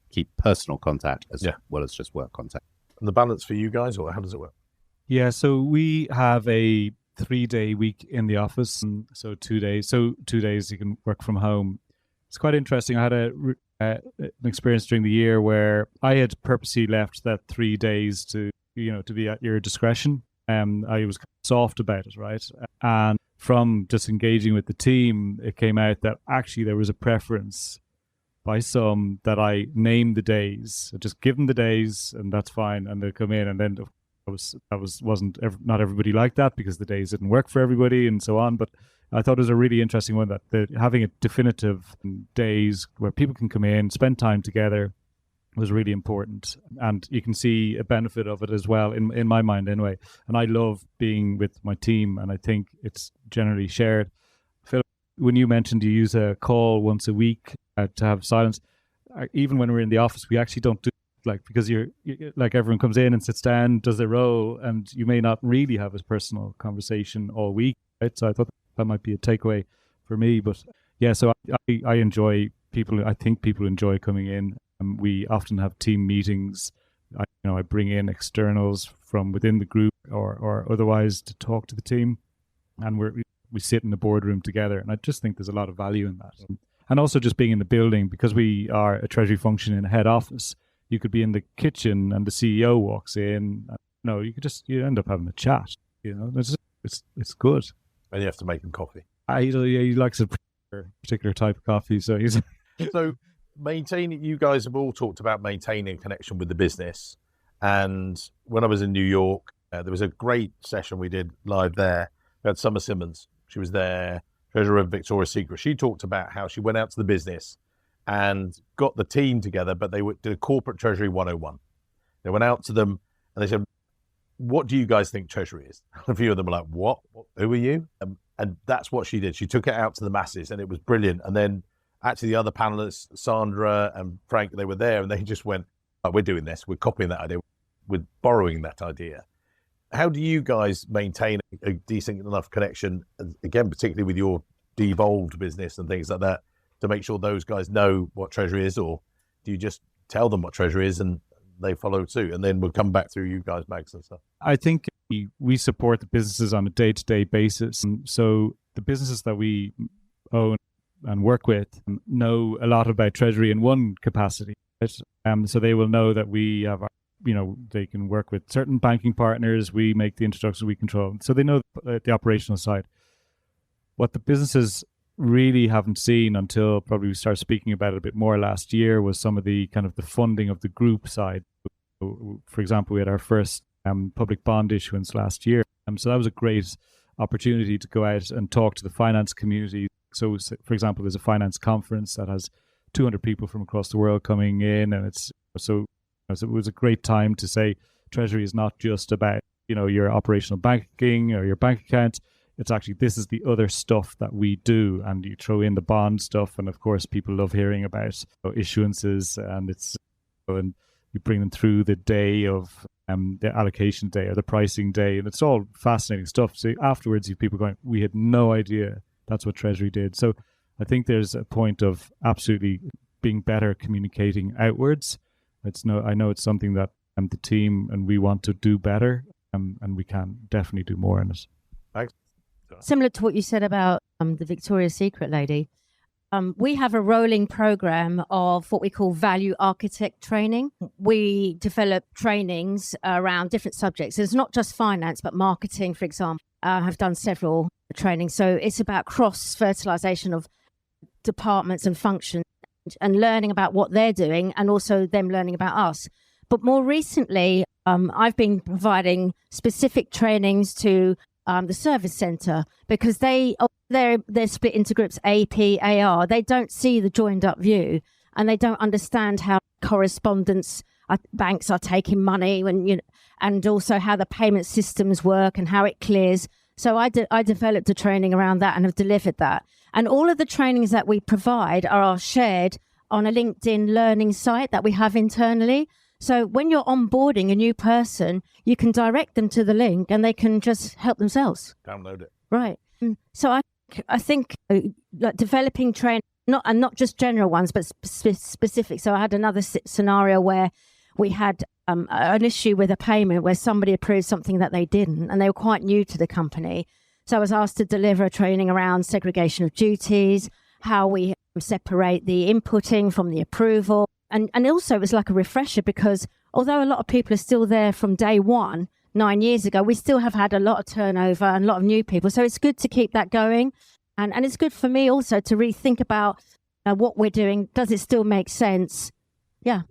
keep personal contact as well as just work contact. And the balance for you guys, or how does it work? Yeah, so we have a 3-day week in the office. So 2 days. So 2 days you can work from home. It's quite interesting. I had an experience during the year where I had purposely left that 3 days to be at your discretion. I was soft about it, right? And from just engaging with the team, it came out that actually there was a preference by some that I named the days. I just give them the days, and that's fine, and they come in. And then not everybody like that, because the days didn't work for everybody, and so on. But I thought it was a really interesting one, that having a definitive days where people can come in, spend time together, was really important. And you can see a benefit of it as well, in my mind anyway. And I love being with my team, and I think it's generally shared. Phil, when you mentioned you use a call once a week to have silence, even when we're in the office, we actually don't do because you're like, everyone comes in and sits down, does their role, and you may not really have a personal conversation all week, right? So I thought that might be a takeaway for me. But yeah, so I enjoy people. I think people enjoy coming in. We often have team meetings. I bring in externals from within the group or otherwise to talk to the team, and we sit in the boardroom together. And I just think there's a lot of value in that. And also just being in the building, because we are a treasury function in a head office. You could be in the kitchen and the CEO walks in. You end up having a chat. It's good. And you have to make him coffee. He likes a particular type of coffee, so he's. So maintaining, you guys have all talked about maintaining a connection with the business. And when I was in New York, there was a great session we did live there. We had Summer Simmons. She was there, treasurer of Victoria's Secret. She talked about how she went out to the business and got the team together, but they did a corporate treasury 101. They went out to them and they said, "What do you guys think treasury is?" A few of them were like, "What? Who are you?" And that's what she did. She took it out to the masses, and it was brilliant. And then actually the other panelists, Sandra and Frank, they were there, and they just went, "Oh, we're doing this. We're copying that idea. We're borrowing that idea." How do you guys maintain a decent enough connection, again, particularly with your devolved business and things like that, to make sure those guys know what treasury is? Or do you just tell them what treasury is and they follow suit, and then we'll come back through you guys, Mags and stuff? I think we support the businesses on a day-to-day basis. So the businesses that we own and work with know a lot about treasury in one capacity. Right? So they will know that we have, they can work with certain banking partners. We make the introduction, we control. So they know the operational side. What the businesses really haven't seen until probably we started speaking about it a bit more last year was some of the kind of the funding of the group side. For example, we had our first public bond issuance last year. So that was a great opportunity to go out and talk to the finance community. So, for example, there's a finance conference that has 200 people from across the world coming in, and it was a great time to say Treasury is not just about your operational banking or your bank account. It's actually, this is the other stuff that we do, and you throw in the bond stuff, and of course people love hearing about issuances, and you bring them through the day of the allocation day or the pricing day, and it's all fascinating stuff. So afterwards, you have people going, we had no idea that's what Treasury did. So I think there's a point of absolutely being better communicating outwards. I know it's something that the team and we want to do better, and we can definitely do more in it. Thanks. Similar to what you said about the Victoria's Secret lady, we have a rolling program of what we call value architect training. We develop trainings around different subjects. It's not just finance, but marketing, for example. I've done several trainings. So it's about cross-fertilization of departments and functions and learning about what they're doing and also them learning about us. But more recently, I've been providing specific trainings to the service centre because they're split into groups A, P, AR. They don't see the joined up view, and they don't understand how correspondence banks are taking money and also how the payment systems work and how it clears. So I developed a training around that and have delivered that. And all of the trainings that we provide are shared on a LinkedIn learning site that we have internally. So when you're onboarding a new person, you can direct them to the link and they can just help themselves. Download it. Right. So I think like developing training, not just general ones, but specific. So I had another scenario where we had an issue with a payment where somebody approved something that they didn't, and they were quite new to the company. So I was asked to deliver a training around segregation of duties, how we separate the inputting from the approval. And also it was like a refresher because although a lot of people are still there from day one, 9 years ago, we still have had a lot of turnover and a lot of new people. So it's good to keep that going. And it's good for me also to rethink about what we're doing. Does it still make sense? Yeah.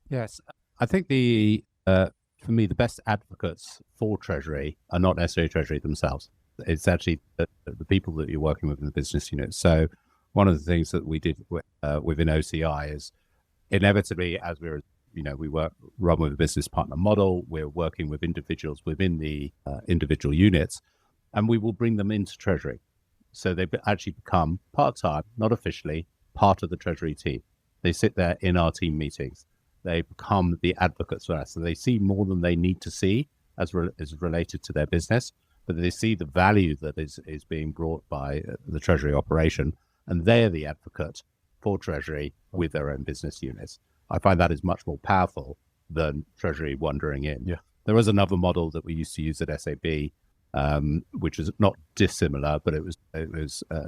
Yes. I think for me, the best advocates for Treasury are not necessarily Treasury themselves. It's actually the people that you're working with in the business unit. So one of the things that we did within OCI is inevitably, as we run with a business partner model, we're working with individuals within the individual units, and we will bring them into Treasury. So they actually become part-time, not officially, part of the Treasury team. They sit there in our team meetings. They become the advocates for us. So they see more than they need to see as related to their business, but they see the value that is being brought by the Treasury operation, and they're the advocate for Treasury with their own business units. I find that is much more powerful than Treasury wandering in. Yeah. There was another model that we used to use at SAB, which is not dissimilar, but it was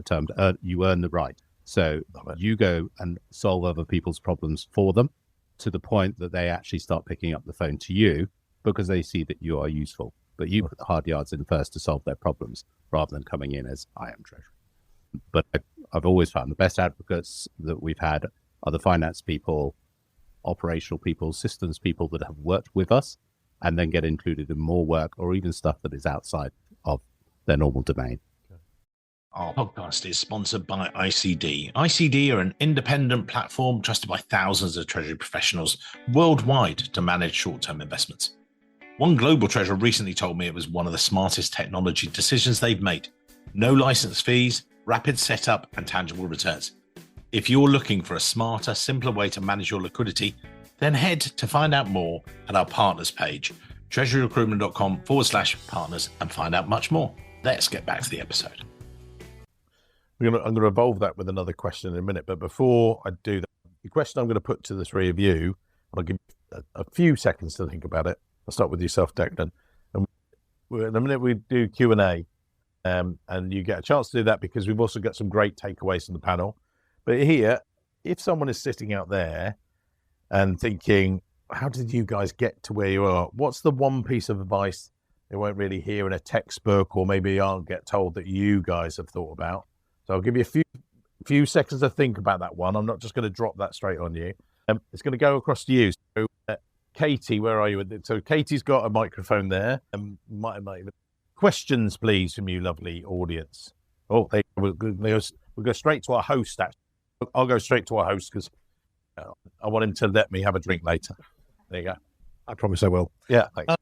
termed you earn the right. So you go and solve other people's problems for them to the point that they actually start picking up the phone to you because they see that you are useful. But you put the hard yards in first to solve their problems rather than coming in as I am Treasury. But I've always found the best advocates that we've had are the finance people, operational people, systems people that have worked with us and then get included in more work or even stuff that is outside of their normal domain. Our podcast is sponsored by ICD. ICD are an independent platform trusted by thousands of Treasury professionals worldwide to manage short-term investments. One global treasurer recently told me it was one of the smartest technology decisions they've made. No license fees, rapid setup, and tangible returns. If you're looking for a smarter, simpler way to manage your liquidity, then head to find out more at our partners page, treasuryrecruitment.com/partners, and find out much more. Let's get back to the episode. I'm going to evolve that with another question in a minute. But before I do that, the question I'm going to put to the three of you, I'll give you a few seconds to think about it. I'll start with yourself, Declan. And in a minute, we do Q&A. And you get a chance to do that because we've also got some great takeaways from the panel. But here, if someone is sitting out there and thinking, how did you guys get to where you are? What's the one piece of advice they won't really hear in a textbook or maybe aren't get told that you guys have thought about So I'll give you a few seconds to think about that one. I'm not just going to drop that straight on you. It's going to go across to you. So, Katie, where are you? So Katie's got a microphone there. Questions, please, from you, lovely audience. Oh, we'll go straight to our host. Actually, I'll go straight to our host because I want him to let me have a drink later. There you go. I promise I will. Yeah, thanks.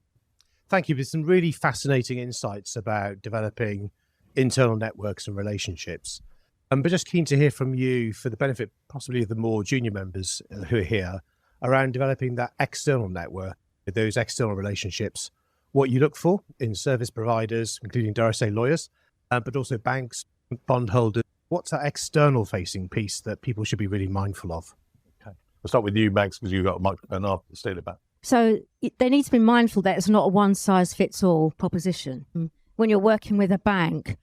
Thank you for some really fascinating insights about developing internal networks and relationships. But just keen to hear from you, for the benefit possibly of the more junior members who are here, around developing that external network, those external relationships, what you look for in service providers, including Duracell lawyers, but also banks, bondholders. What's that external facing piece that people should be really mindful of? Okay. We'll start with you, Max, because you've got a microphone. I'll steal it back. So they need to be mindful that it's not a one-size-fits-all proposition. When you're working with a bank,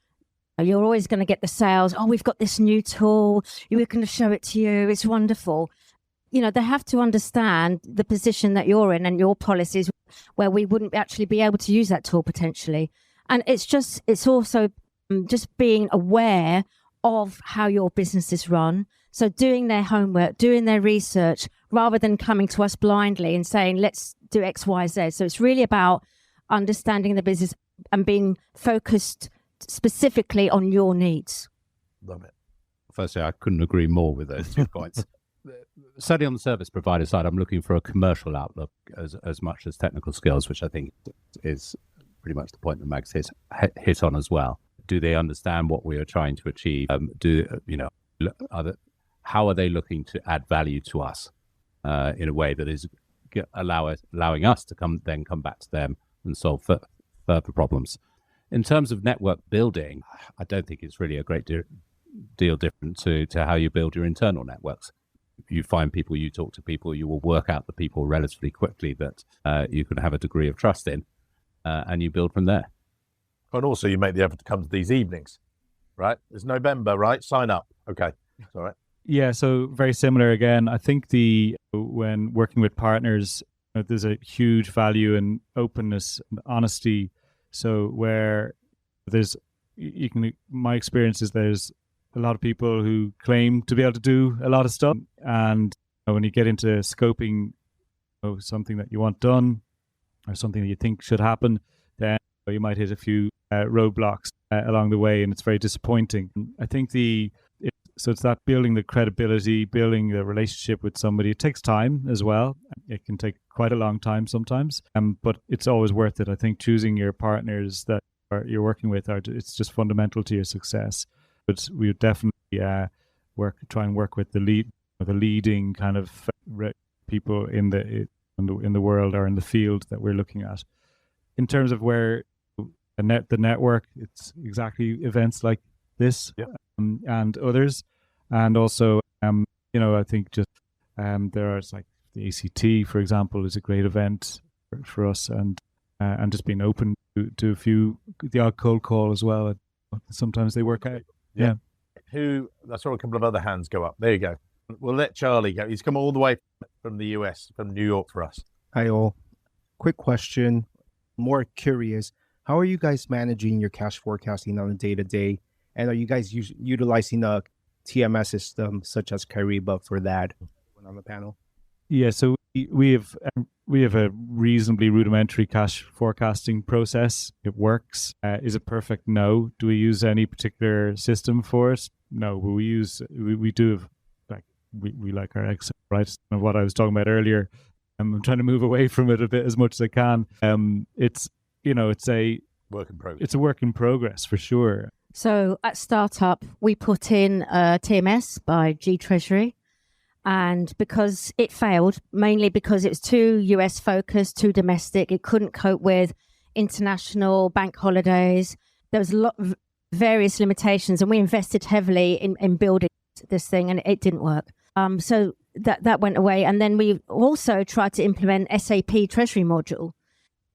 you're always going to get the sales. Oh, we've got this new tool. We're going to show it to you. It's wonderful. You know, they have to understand the position that you're in and your policies where we wouldn't actually be able to use that tool potentially. And it's also just being aware of how your business is run. So doing their homework, doing their research, rather than coming to us blindly and saying, let's do X, Y, Z. So it's really about understanding the business and being focused specifically on your needs. Love it. Firstly, I couldn't agree more with those 2 points. Certainly on the service provider side, I'm looking for a commercial outlook as much as technical skills, which I think is pretty much the point that Max hit on as well. Do they understand what we are trying to achieve? How are they looking to add value to us in a way that is allowing us to come back to them and solve further problems? In terms of network building, I don't think it's really a great deal different to how you build your internal networks. You find people, you talk to people, you will work out the people relatively quickly that you can have a degree of trust in, and you build from there. And also you make the effort to come to these evenings, right? It's November, right? Sign up. Okay. It's all right. Yeah, so very similar again. I think when working with partners, there's a huge value in openness and honesty. So where my experience is there's a lot of people who claim to be able to do a lot of stuff. And when you get into scoping something that you want done or something that you think should happen, then you might hit a few roadblocks along the way, and it's very disappointing. I think so it's that building the credibility, building the relationship with somebody. It takes time as well. It can take quite a long time sometimes, but it's always worth it. I think choosing your partners that you're working with, it's just fundamental to your success. But we would definitely try and work with the leading kind of people in the world or in the field that we're looking at. In terms of where the network, it's exactly events like this. Yeah. And others, and also I think just there's like the ACT, for example, is a great event for us, and just being open to a few, the odd cold call as well. Sometimes they work out. Yeah. I saw a couple of other hands go up. There you go. We'll let Charlie go. He's come all the way from the US, from New York for us. Hi all. Quick question. More curious, how are you guys managing your cash forecasting on a day-to-day? And are you guys utilizing a TMS system such as Kyriba for that on the panel? Yeah, so we have a reasonably rudimentary cash forecasting process. It works. Is it perfect? No. Do we use any particular system for it? No. But we do have, like we like our Excel, right? And what I was talking about earlier. I'm trying to move away from it a bit as much as I can. It's a work in progress. It's a work in progress for sure. So at Startup, we put in TMS by G Treasury. And because it failed, mainly because it was too US focused, too domestic, it couldn't cope with international bank holidays. There was a lot of various limitations, and we invested heavily in building this thing, and it didn't work. So that went away. And then we also tried to implement SAP Treasury module.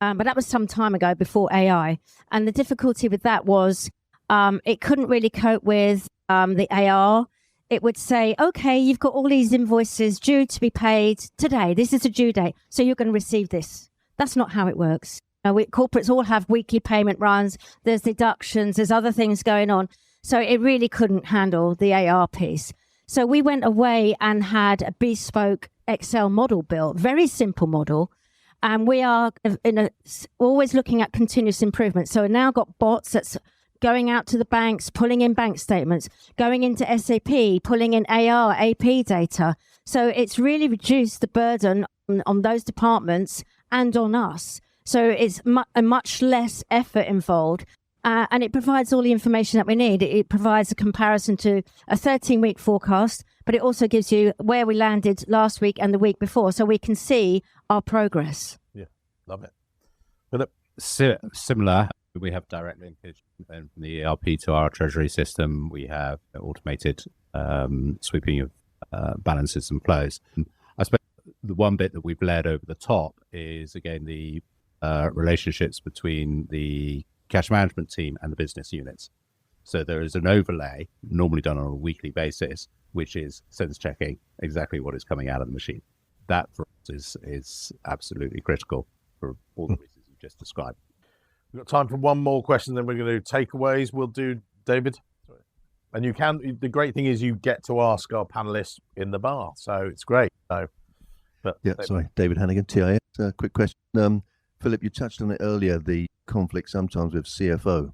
But that was some time ago, before AI. And the difficulty with that was it couldn't really cope with the AR. It would say, okay, you've got all these invoices due to be paid today. This is a due date, so you're going to receive this. That's not how it works. Corporates all have weekly payment runs. There's deductions. There's other things going on. So it really couldn't handle the AR piece. So we went away and had a bespoke Excel model built, very simple model. And we are always looking at continuous improvement. So we've now got bots that's going out to the banks, pulling in bank statements, going into SAP, pulling in AR, AP data. So it's really reduced the burden on those departments and on us. So it's a much less effort involved. And it provides all the information that we need. It provides a comparison to a 13-week forecast, but it also gives you where we landed last week and the week before, so we can see our progress. Yeah, love it. Philip? Similar. We have direct linkage from the ERP to our treasury system. We have automated sweeping of balances and flows. I suppose the one bit that we've led over the top is, again, the relationships between the cash management team and the business units. So there is an overlay, normally done on a weekly basis, which is sense checking exactly what is coming out of the machine. That for us is absolutely critical for all the reasons you just described. We've got time for one more question, then we're going to do takeaways. We'll do David. And the great thing is you get to ask our panelists in the bar, so it's great. David Hannigan, TIS. Quick question. Philip, you touched on it earlier, the conflict sometimes with CFO.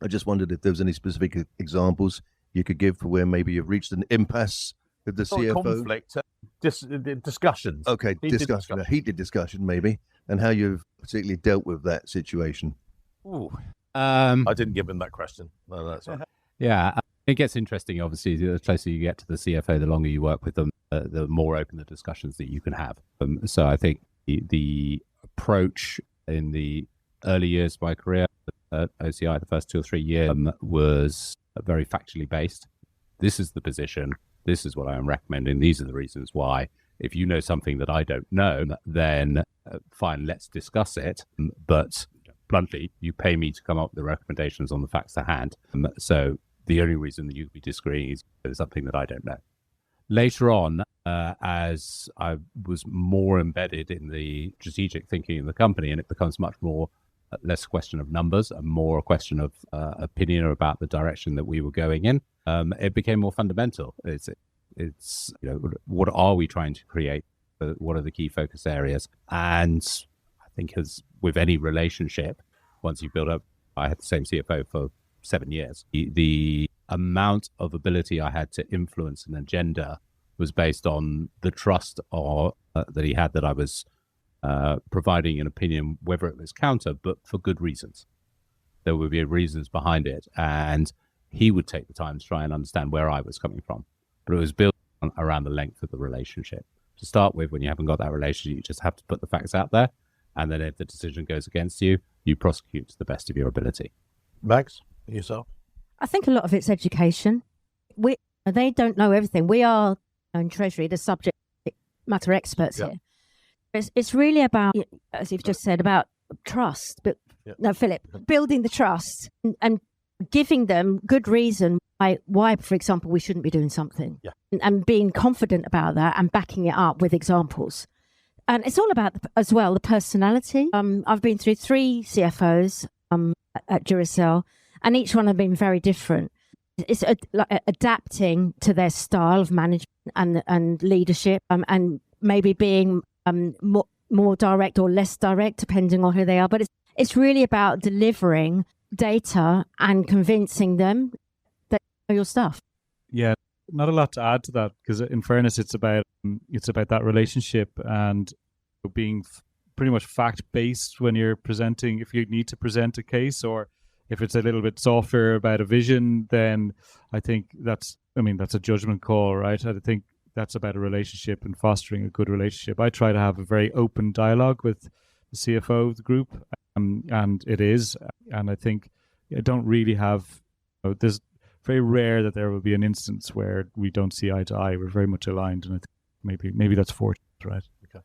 I just wondered if there was any specific examples you could give for where maybe you've reached an impasse with the CFO. Conflict, discussions. Okay, heated discussion maybe, and how you've particularly dealt with that situation. I didn't give him that question. No, that's right. Yeah, it gets interesting, obviously. The closer you get to the CFO, the longer you work with them, the more open the discussions that you can have. So I think the approach in the early years of my career at OCI, the first 2 or 3 years, was very factually based. This is the position. This is what I am recommending. These are the reasons why. If you know something that I don't know, then fine, let's discuss it. But bluntly, you pay me to come up with the recommendations on the facts to hand. So the only reason that you'd be disagreeing is there's something that I don't know. Later on, as I was more embedded in the strategic thinking of the company, and it becomes much more less a question of numbers and more a question of opinion about the direction that we were going in, it became more fundamental. It's what are we trying to create? What are the key focus areas? And I think as with any relationship, once you build up, I had the same CFO for 7 years. The amount of ability I had to influence an agenda was based on the trust that he had that I was providing an opinion, whether it was counter, but for good reasons. There would be reasons behind it, and he would take the time to try and understand where I was coming from. But it was built around the length of the relationship. To start with, when you haven't got that relationship, you just have to put the facts out there, and then if the decision goes against you, you prosecute to the best of your ability. Max, yourself? I think a lot of it's education. They don't know everything. We are in Treasury the subject matter experts here. It's really about, as you've just said, about trust. But no, Philip, building the trust and giving them good reason why, for example, we shouldn't be doing something, and being confident about that and backing it up with examples. And it's all about, as well, the personality. I've been through 3 CFOs at Duracell, and each one have been very different. It's adapting to their style of management and leadership, and maybe being more direct or less direct, depending on who they are. But it's really about delivering data and convincing them that you know your stuff. Yeah, not a lot to add to that, because in fairness, it's about that relationship and being pretty much fact-based when you're presenting. If you need to present a case, or if it's a little bit softer about a vision, then I think that's a judgment call, right? I think that's about a relationship and fostering a good relationship. I try to have a very open dialogue with the CFO of the group, and it is. And I think I don't really have, there's very rare that there will be an instance where we don't see eye to eye. We're very much aligned, and I think maybe that's fortunate, right? Okay.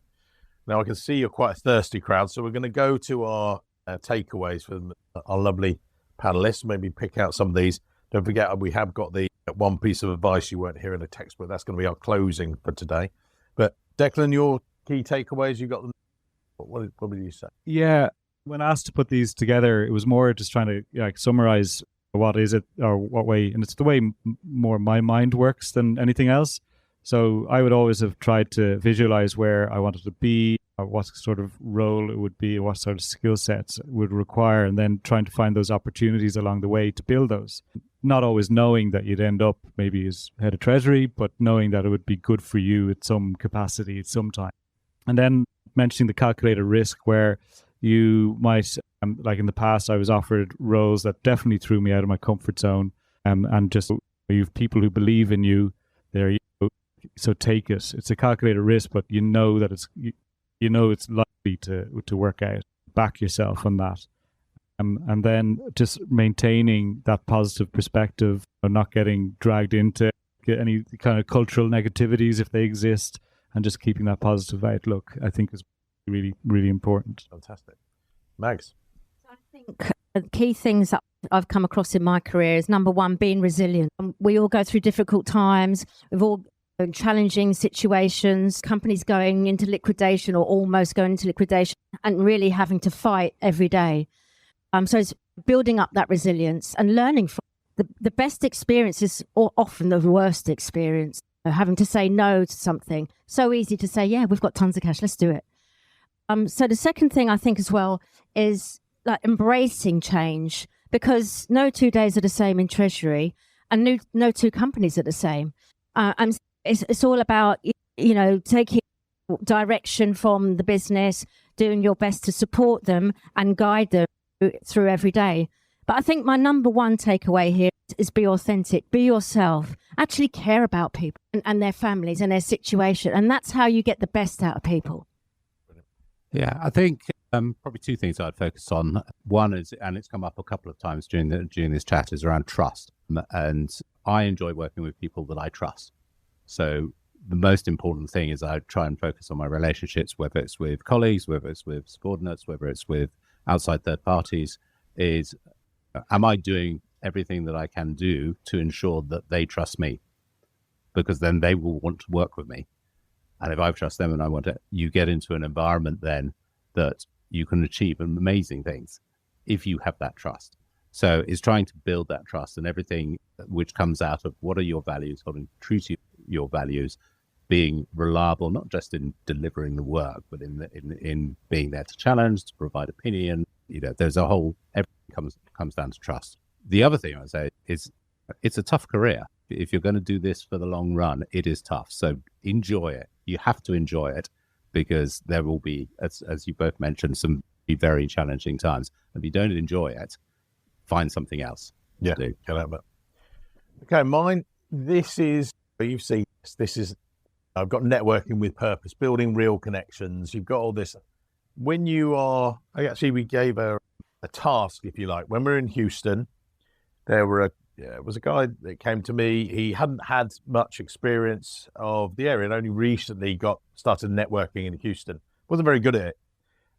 Now I can see you're quite a thirsty crowd, so we're going to go to our takeaways from our lovely panelists. Maybe pick out some of these. Don't forget, we have got the one piece of advice you weren't hearing in the textbook. That's going to be our closing for today. But Declan, your key takeaways, you got them. What did you say? Yeah, when asked to put these together, it was more just trying to summarize what is it or what way, and it's the way more my mind works than anything else. So I would always have tried to visualize where I wanted to be, or what sort of role it would be, or what sort of skill sets it would require, and then trying to find those opportunities along the way to build those. Not always knowing that you'd end up maybe as head of Treasury, but knowing that it would be good for you at some capacity at some time. And then mentioning the calculated risk, where you might, like in the past, I was offered roles that definitely threw me out of my comfort zone, and just you have people who believe in you. There, so take it. It's a calculated risk, but you know that it's likely to work out. Back yourself on that, and then just maintaining that positive perspective, not getting dragged into any kind of cultural negativities if they exist, and just keeping that positive outlook, I think, is really, really important. Fantastic. Mags? I think the key things that I've come across in my career is, number one, being resilient. We all go through difficult times. We've all challenging situations, companies going into liquidation or almost going into liquidation, and really having to fight every day. So it's building up that resilience and learning from the best experience is often the worst experience. Having to say no to something. So easy to say, yeah, we've got tons of cash, let's do it. So the second thing I think as well is like embracing change, because no 2 days are the same in Treasury, and no two companies are the same. And it's all about, taking direction from the business, doing your best to support them and guide them through every day. But I think my number one takeaway here is be authentic, be yourself, actually care about people and their families and their situation. And that's how you get the best out of people. Yeah, I think probably two things I'd focus on. One is, and it's come up a couple of times during this chat, is around trust. And I enjoy working with people that I trust. So the most important thing is I try and focus on my relationships, whether it's with colleagues, whether it's with subordinates, whether it's with outside third parties, is am I doing everything that I can do to ensure that they trust me? Because then they will want to work with me. And if I trust them and I want to, you get into an environment then that you can achieve amazing things if you have that trust. So it's trying to build that trust, and everything which comes out of what are your values, holding true to your values, being reliable, not just in delivering the work, but in being there to challenge, to provide opinion. There's a whole, everything comes down to trust. The other thing I would say is it's a tough career. If you're going to do this for the long run, it is tough. So enjoy it. You have to enjoy it, because there will be, as you both mentioned, some very challenging times. If you don't enjoy it, find something else. Yeah, get out of it. Okay, mine, this is, you've seen this is, I've got networking with purpose, building real connections. You've got all this. When you are, we gave a task, if you like. When we were in Houston, there was a guy that came to me. He hadn't had much experience of the area and only recently started networking in Houston. Wasn't very good at it.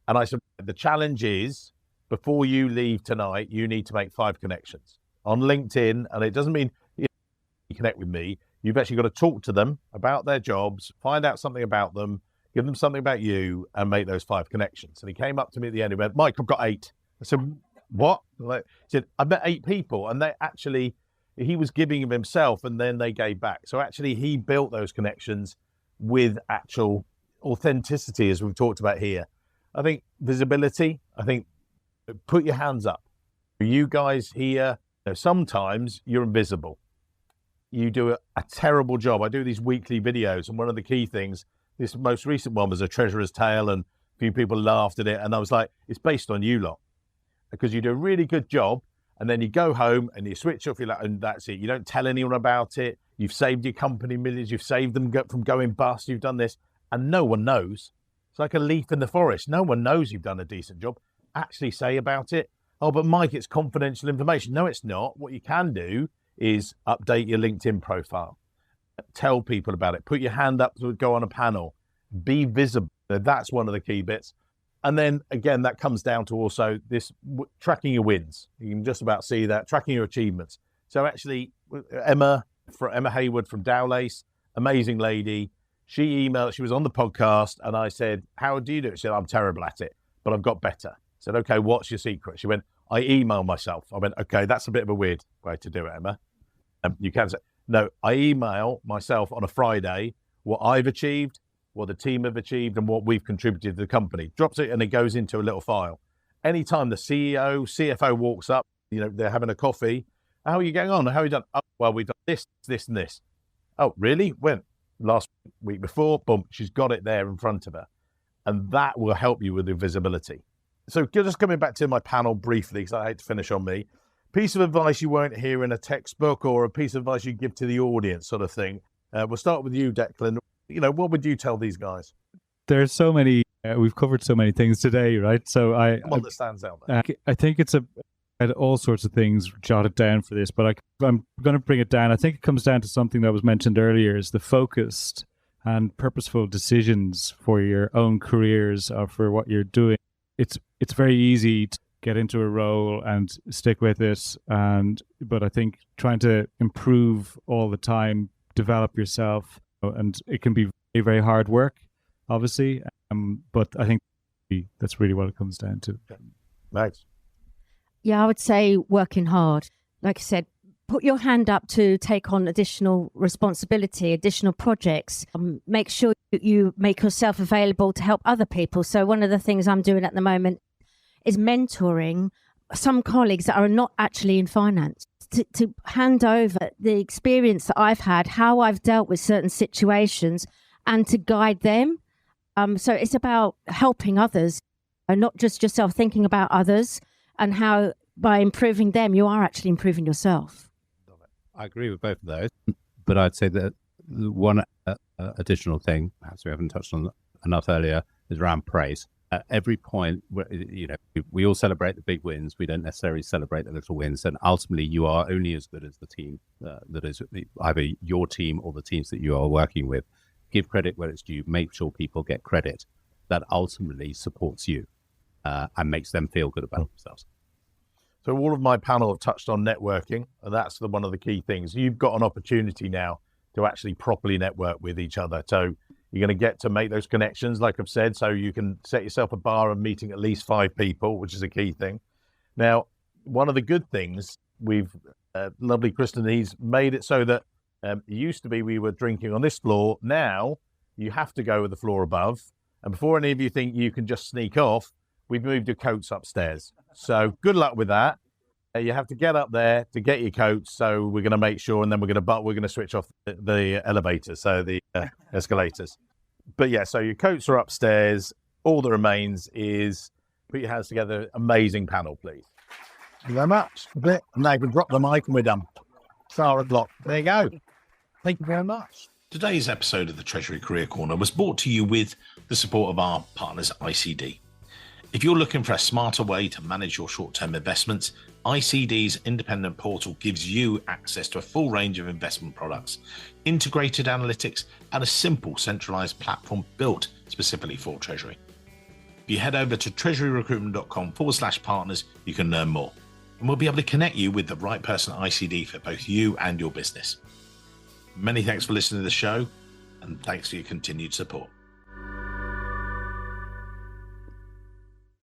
And I said, the challenge is, before you leave tonight, you need to make 5 connections on LinkedIn. And it doesn't mean you connect with me. You've actually got to talk to them about their jobs, find out something about them, give them something about you, and make those 5 connections. And he came up to me at the end. He went, Mike, I've got 8. I said, what? He said, I met 8 people. And he was giving of himself, and then they gave back. So actually he built those connections with actual authenticity, as we've talked about here. I think visibility, put your hands up. You guys here, sometimes you're invisible. You do a terrible job. I do these weekly videos, and one of the key things, this most recent one was a treasurer's tale, and a few people laughed at it. And I was like, it's based on you lot, because you do a really good job. And then you go home and you switch off, and that's it. You don't tell anyone about it. You've saved your company millions. You've saved them from going bust. You've done this, and no one knows. It's like a leaf in the forest. No one knows you've done a decent job. Actually say about it. Oh, but Mike, it's confidential information. No, it's not. What you can do is update your LinkedIn profile. Tell people about it. Put your hand up to go on a panel. Be visible. That's one of the key bits. And then again, that comes down to also this tracking your wins. You can just about see that, tracking your achievements. So actually, Emma Hayward from Dowlace, amazing lady. She was on the podcast, and I said, how do you do it? She said, I'm terrible at it, but I've got better. I said, okay, what's your secret? She went, I email myself. I went, okay, that's a bit of a weird way to do it, Emma. You can say, no, I email myself on a Friday what I've achieved, what the team have achieved, and what we've contributed to the company. Drops it and it goes into a little file. Anytime the CEO, CFO walks up, they're having a coffee. How are you getting on? How are you done? Oh, well, we've done this, this, and this. Oh, really? When? Last week before? Boom, she's got it there in front of her. And that will help you with the visibility. So just coming back to my panel briefly, because I hate to finish on me. Piece of advice you won't hear in a textbook, or a piece of advice you give to the audience, sort of thing. We'll start with you, Declan. What would you tell these guys? There's so many, we've covered so many things today, right? So One that stands out there. I think I had all sorts of things jotted down for this, but I'm going to bring it down. I think it comes down to something that was mentioned earlier, is the focused and purposeful decisions for your own careers or for what you're doing. It's very easy to get into a role and stick with it, but I think trying to improve all the time, develop yourself, and it can be very, very hard work, obviously, but I think that's really what it comes down to. Nice. Yeah, I would say working hard. Like I said, put your hand up to take on additional responsibility, additional projects. Make sure you make yourself available to help other people. So one of the things I'm doing at the moment is mentoring some colleagues that are not actually in finance, to hand over the experience that I've had, how I've dealt with certain situations, and to guide them. So it's about helping others, and not just yourself, thinking about others and how by improving them, you are actually improving yourself. I agree with both of those, but I'd say that the one additional thing, perhaps we haven't touched on enough earlier, is around praise. At every point, we all celebrate the big wins. We don't necessarily celebrate the little wins. And ultimately, you are only as good as the team that is either your team or the teams that you are working with. Give credit where it's due. Make sure people get credit. That ultimately supports you and makes them feel good about themselves. So all of my panel have touched on networking, and that's one of the key things. You've got an opportunity now to actually properly network with each other. So you're going to get to make those connections, like I've said, so you can set yourself a bar and meeting at least 5 people, which is a key thing. Now, one of the good things, lovely Kristen, he's made it so that it used to be we were drinking on this floor. Now you have to go with the floor above. And before any of you think you can just sneak off, we've moved your coats upstairs. So good luck with that. You have to get up there to get your coats. So we're going to make sure, and then we're going to switch off the elevators, so the escalators. But yeah, so your coats are upstairs. All that remains is put your hands together. Amazing panel, please. Thank you very much. And now you can drop the mic and we're done. Sarah Block. There you go. Thank you very much. Today's episode of the Treasury Career Corner was brought to you with the support of our partners, ICD. If you're looking for a smarter way to manage your short-term investments, ICD's independent portal gives you access to a full range of investment products, integrated analytics, and a simple centralized platform built specifically for Treasury. If you head over to treasuryrecruitment.com/partners, you can learn more, and we'll be able to connect you with the right person at ICD for both you and your business. Many thanks for listening to the show, and thanks for your continued support.